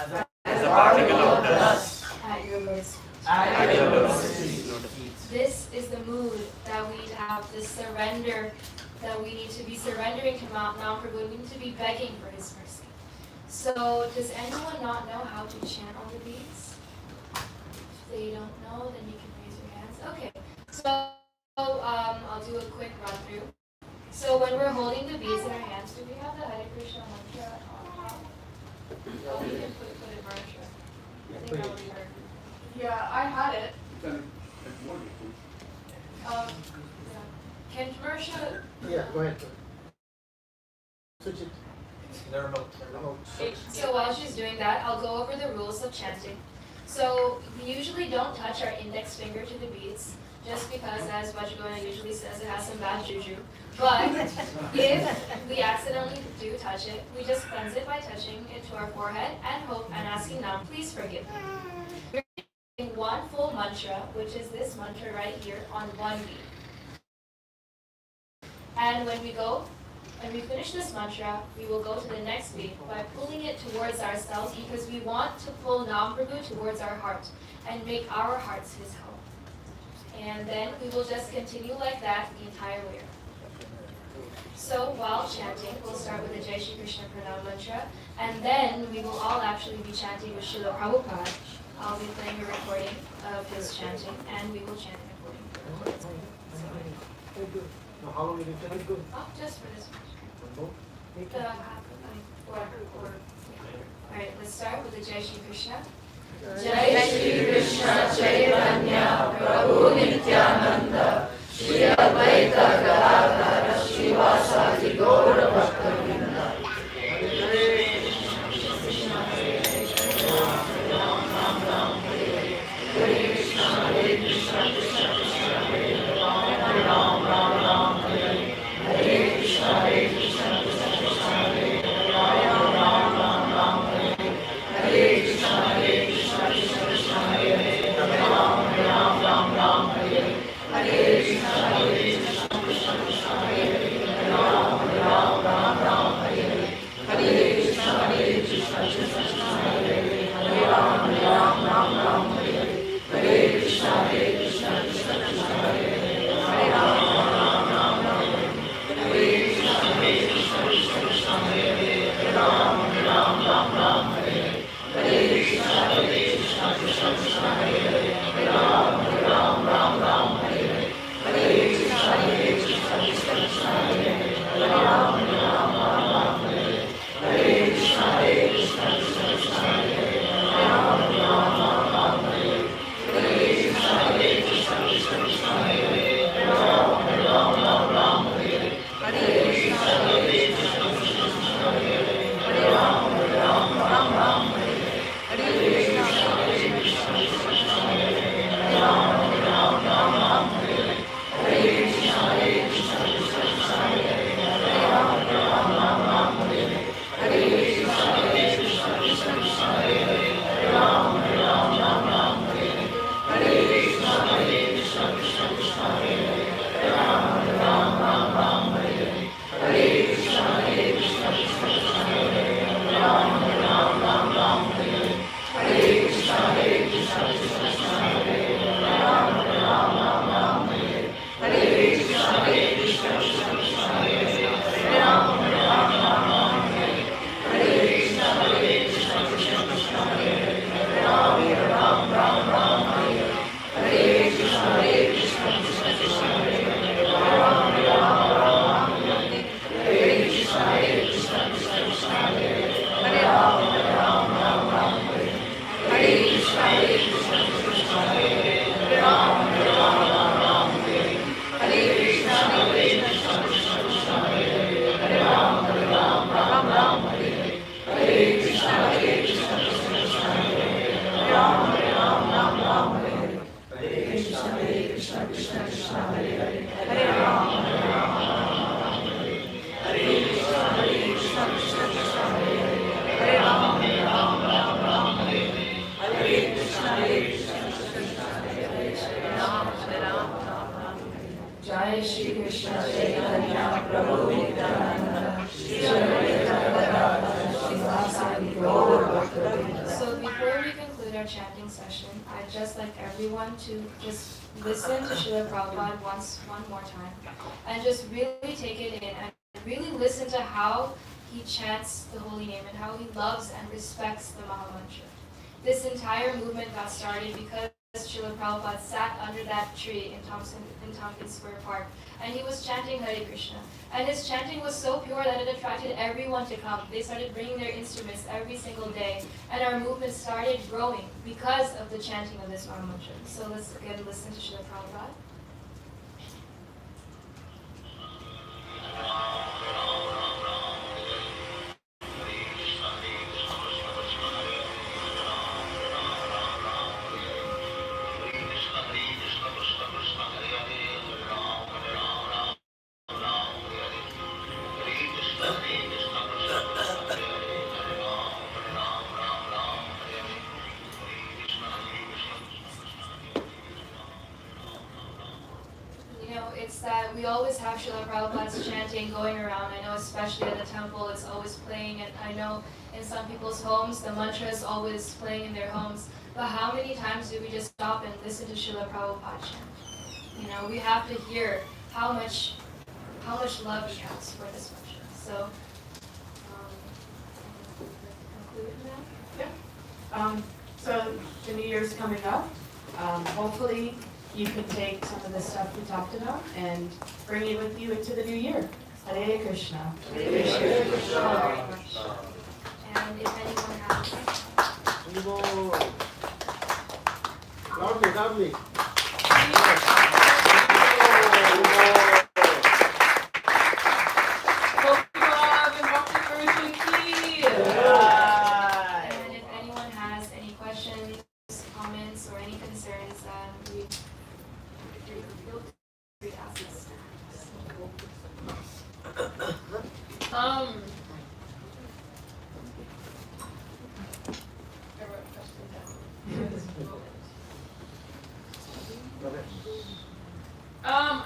as a particle of dust at your lotus feet. at your lotus feet. This is the mood that we need to have, this surrender that we need to be surrendering to Mount Prabhu. We need to be begging for his mercy. So does anyone not know how to chant on the beads? If they don't know, then you can raise your hands. Okay, so I'll do a quick run through. So when we're holding the beads in our hands, do we have the Hare Krishna mantra on top? Oh, we can put it mantra. I think that would be hard. Yeah, I had it. Yeah. Can Marisha? Yeah, go ahead. Switch it. The remote. So while she's doing that, I'll go over the rules of chanting. So we usually don't touch our index finger to the beads, just because, as Vajragona usually says, it has some bad juju. But if we accidentally do touch it, we just cleanse it by touching it to our forehead and hope and asking Nam, please forgive me. We're doing one full mantra, which is this mantra right here on one bead. And when we finish this mantra, we will go to the next beat by pulling it towards ourselves because we want to pull Nam Prabhu towards our heart and make our hearts his home. And then we will just continue like that the entire way. So while chanting, we'll start with the Jai Shri Krishna Pranam mantra, and then we will all actually be chanting with Srila Prabhupada. I'll be playing a recording of his chanting, and we will chant in according. Now, how long is it? Oh, just for this one. Alright, let's start with the Jai Shri Krishna. Jai Shri Krishna Chaitanya Prabhu Nityananda Shri Advaita Gadadhara Srivasadi Gaura Bhaktavinda. Hare Krishna Hare Krishna Krishna Krishna Hare Ram Ram Ram Ram Hare Hare Krishna Hare Krishna Krishna Krishna Hare Ram Ram Ram Ram Hare Hare Krishna Hare Krishna Krishna Krishna Hare Ram Ram Ram Ram Hare Hare Krishna Hare Krishna Krishna Krishna Hare Ram Ram our chanting session, I'd just like everyone to just listen to Srila Prabhupada one more time, and just really take it in, and really listen to how he chants the holy name and how he loves and respects the Mahamantra. This entire movement got started because Srila Prabhupada sat under that tree in Tompkins Square Park, and he was chanting Hare Krishna. And his chanting was so pure that it attracted everyone to come. They started bringing their instruments every single day, and our movement started growing because of the chanting of this Mahamantra. So let's again listen to Srila Prabhupada. It's that we always have Srila Prabhupada's chanting going around. I know especially at the temple it's always playing, and I know in some people's homes the mantra is always playing in their homes. But how many times do we just stop and listen to Srila Prabhupada chant? We have to hear how much love he has for this mantra. So, conclude now? Yeah. So the New Year's coming up. Hopefully you can take some of the stuff we talked about and bring it with you into the new year. Hare Krishna. Hare Krishna. Thank you very much. And if anyone has... Lovely. And if anyone has any questions, comments, or any concerns, we feel free to ask us.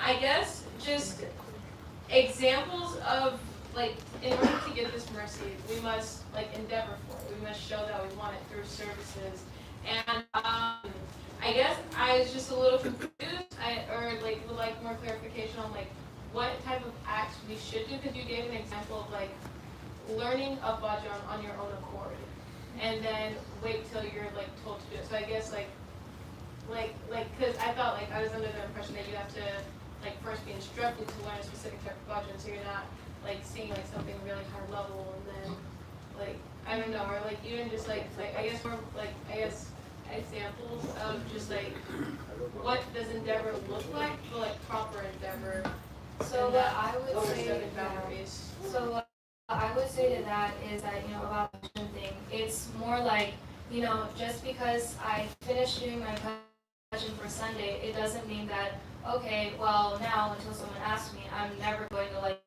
I guess just examples of, like, in order to get this mercy, we must, like, endeavor for it. We must show that we want it through services. And I guess I was just a little confused, would like more clarification on, like, what type of acts we should do, because you gave an example of, like, learning a bhajan on your own accord, and then wait till you're, like, told to do it. So I guess, because I thought, like, I was under the impression that you have to, like, first be instructed to learn a specific type of bhajan, so you're not, like, seeing, like, something really high level, and then, like, I don't know, or, like, even just, like I guess more, like, examples of just, like, what does endeavor look like for, like, proper endeavor. So what I would say overstepping boundaries. So what I would say to that is that, about the bhajan thing, it's more like, just because I finished doing my bhajan for Sunday, it doesn't mean that, okay, well, now until someone asks me, I'm never going to, like,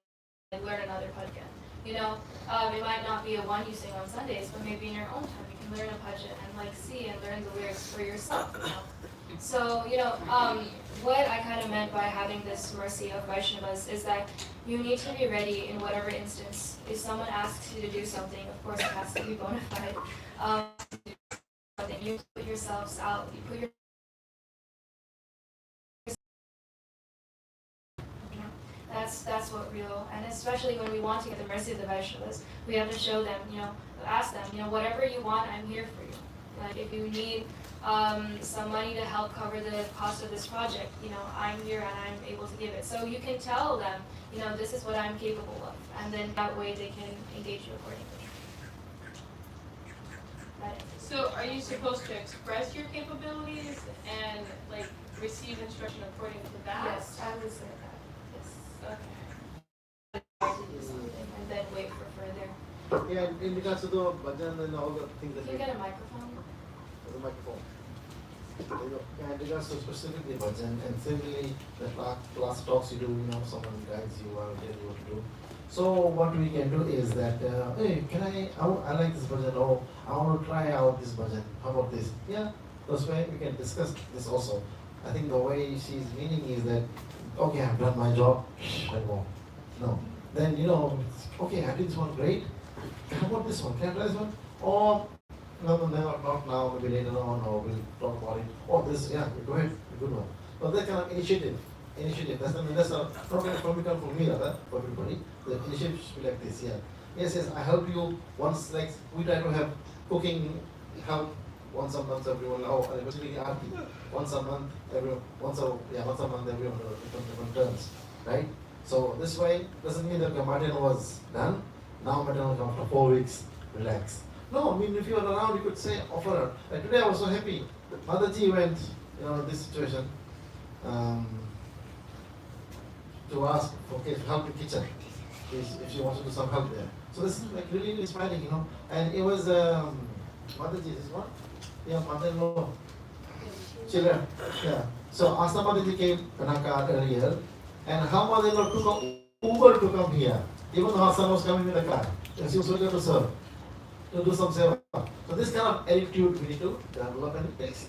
learn another bhajan. It might not be a one you sing on Sundays, but maybe in your own time you can learn a bhajan and, like, see and learn the lyrics for yourself. So, what I kind of meant by having this mercy of Vaishnavas is that you need to be ready in whatever instance. If someone asks you to do something, of course it has to be bona fide. You put yourselves out, you put your That's what real, and especially when we want to get the mercy of the Vaishnavas, we have to show them, ask them, whatever you want, I'm here for you. Like, if you need some money to help cover the cost of this project, I'm here and I'm able to give it. So you can tell them, this is what I'm capable of, and then that way they can engage you accordingly. So are you supposed to express your capabilities and, like, receive instruction according to that? Yes, I would say that. Yes. Okay. And then wait for further. Yeah, in regards to the bhajan and all the things that Can you get a microphone? The microphone. Yeah, in regards to specifically bhajan, and similarly the class talks you do, someone guides you or tells you what to do. So what we can do is that, hey, I like this bhajan, oh, I want to try out this bhajan, how about this? Yeah, that's why we can discuss this also. I think the way she's meaning is that, okay, I've done my job, let go. No. Then, okay, I did this one, great. How about this one? Can I try this one? Or no, not now, maybe later on, or we'll talk about it. Oh, this, yeah, go ahead, good one. But that kind of initiative, that's not comical for me, rather, for everybody. The initiative should be like this, yeah. Yes, I help you once, like, we try to have cooking help once a month, everyone, especially Aarti, once a month, everyone, once a month, everyone, different terms, right? So this way, doesn't mean that your Martin was done, now Martin will come after 4 weeks, relax. No, I mean, if you are around, you could say, offer her. Like today I was so happy. Motherji went, this situation, to ask for help in kitchen, if she wants to do some help there. So this is like really inspiring, And it was, Motherji, this one? Yeah, mother-in-law. Children, yeah. So Asta Motherji came Kanaka earlier, and her mother-in-law took an Uber to come here, even though her son was coming with a car. And she was willing to serve, to do some seva. So this kind of attitude we need to develop, and it takes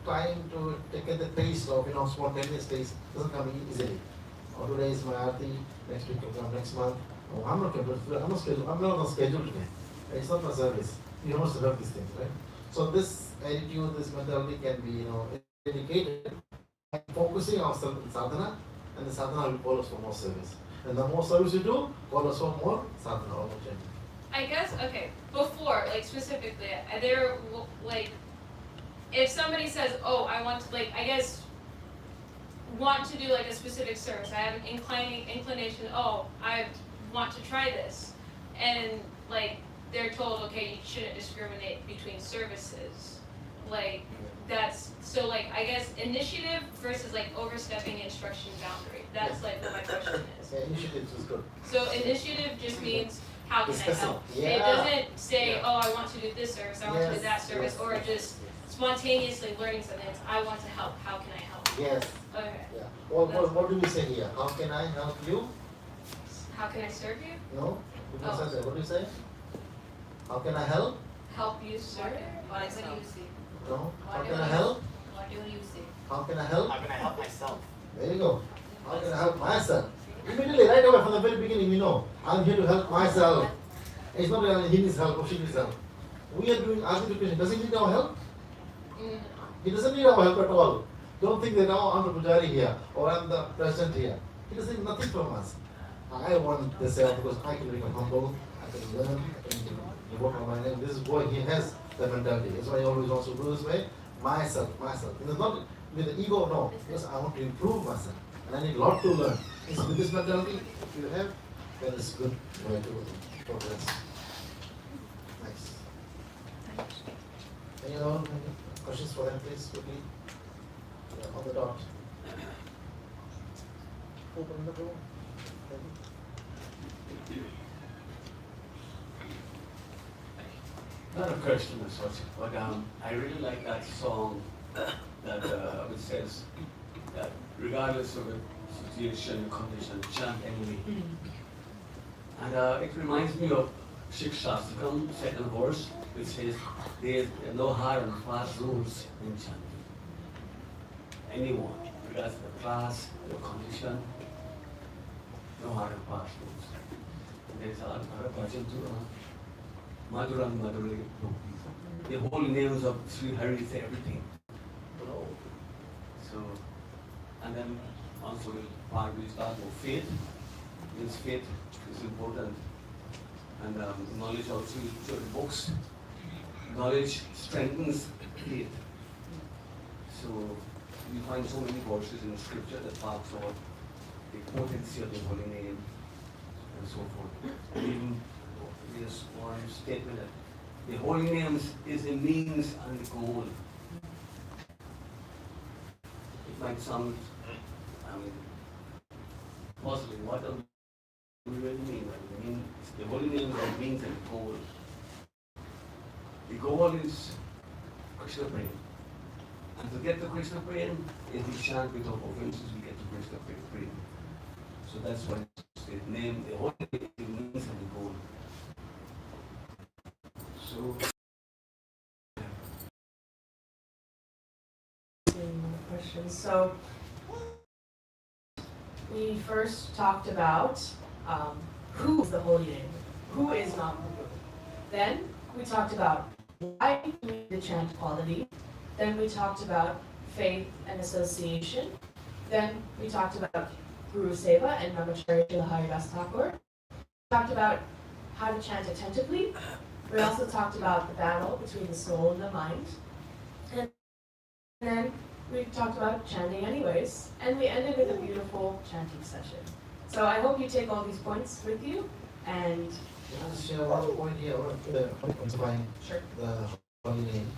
time to get the taste of, spontaneous taste. Doesn't come easily. Or today is my Aarti, next week will come, next month. Oh, I'm not on schedule today. It's not my service. You must have these things, right? So this attitude, this mentality can be, dedicated by focusing ourselves in sadhana, and the sadhana will call us for more service. And the more service you do, call us for more sadhana or more change. I guess, okay, before, like specifically, there, like, if somebody says, oh, I want to, like, I guess, want to do like a specific service, I have an inclination, oh, I want to try this, and like, they're told, okay, you shouldn't discriminate between services, like, that's, so like, I guess initiative versus like overstepping instruction boundary, that's like what my question is. Yeah, initiative is good. So initiative just means, how can I help? Yeah. It doesn't say, oh, I want to do this service, I want to do that service, or just spontaneously learning something. It's, I want to help, how can I help? Yes. Okay. Yeah. What do we say here? How can I help you? How can I serve you? No? We don't say that. What do you say? How can I help? Help you serve? Whatever you say. No? How can I help? Whatever you say. How can I help? How can I help myself? There you go. How can I help myself? Immediately, right away from the very beginning, we know. I'm here to help myself. It's not that he needs help or she needs help. We are doing our education. Does he need our help? He doesn't need our help at all. Don't think that, oh, I'm the Pujari here or I'm the president here. He doesn't need nothing from us. I want this help because I can become humble, I can learn, I can devote my mind. This boy, he has the mentality. That's why he always wants to do this way. Myself. It's not with the ego, no. Because I want to improve myself. And I need a lot to learn. It's with this mentality, if you have, then it's good way to progress. Nice. Any other questions for them, please, quickly? Yeah, on the dot. Open the door. Not a question as such, but I really like that song that which says that regardless of the situation, condition, chant anyway. And it reminds me of Shikshastakam, second verse, which says there is no hard and fast rules in chanting. Anyone, regardless of the class, the condition, no hard and fast rules. And there's a bhajan too. Madhuram Madhuri. The holy names of Sri Hari say everything. So, and then also we start with faith. Means faith is important. And knowledge also is good books. Knowledge strengthens faith. So we find so many verses in the scripture that talks about the potency of the holy name and so forth. And even this one statement that the holy names is a means and a goal. It might sound, possibly what do we really mean? I mean, the holy names are means and goal. The goal is Krishna brain. And to get to Krishna brain, if we chant without offenses, we get to Krishna brain. So that's why the name, the holy name, is the means and the goal. So, questions. So, we first talked about who is the holy name, who is Mahaprabhu. Then we talked about why we need the chant quality. Then we talked about faith and association. Then we talked about Guru Seva and Brahmacharya Srila Haridas Thakur. We talked about how to chant attentively. We also talked about the battle between the soul and the mind. And then we talked about chanting anyways. And we ended with a beautiful chanting session. So I hope you take all these points with you and I'll just share one point here about intensifying the holy name.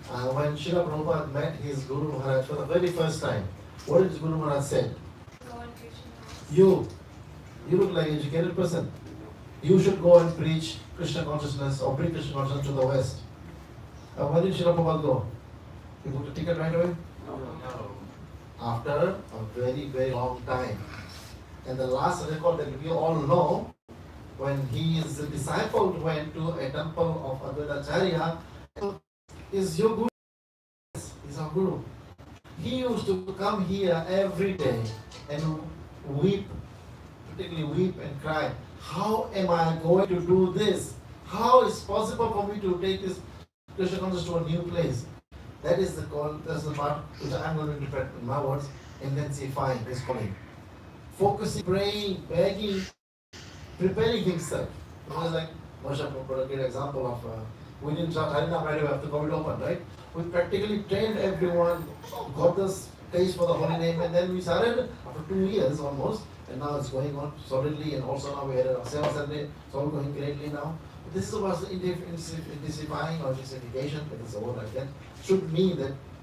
When Srila Prabhupada met his Guru Maharaj for the very first time, what did his Guru Maharaj say? You look like an educated person. You should go and preach Krishna consciousness or bring Krishna consciousness to the West. Where did Srila Prabhupada go? He booked a ticket right away? No. After a very, very long time. And the last record that we all know, when his disciple went to a temple of Advaitacharya, is your Guru. He's our Guru. He used to come here every day and weep, particularly weep and cry. How am I going to do this? How is possible for me to take this Krishna consciousness to a new place? That is the call. That's the part which I'm going to interpret in my words. Intensifying his calling, focusing, praying, begging, preparing himself. It was like Marissa put a great example of we didn't start Harinama right away after COVID opened, right? We practically trained everyone, got the taste for the holy name, and then we started after 2 years almost, and now it's going on solidly, and also now we had a Seva Sunday, it's all going greatly now. But this is about intensifying or intensification, if it's a word like that, should mean that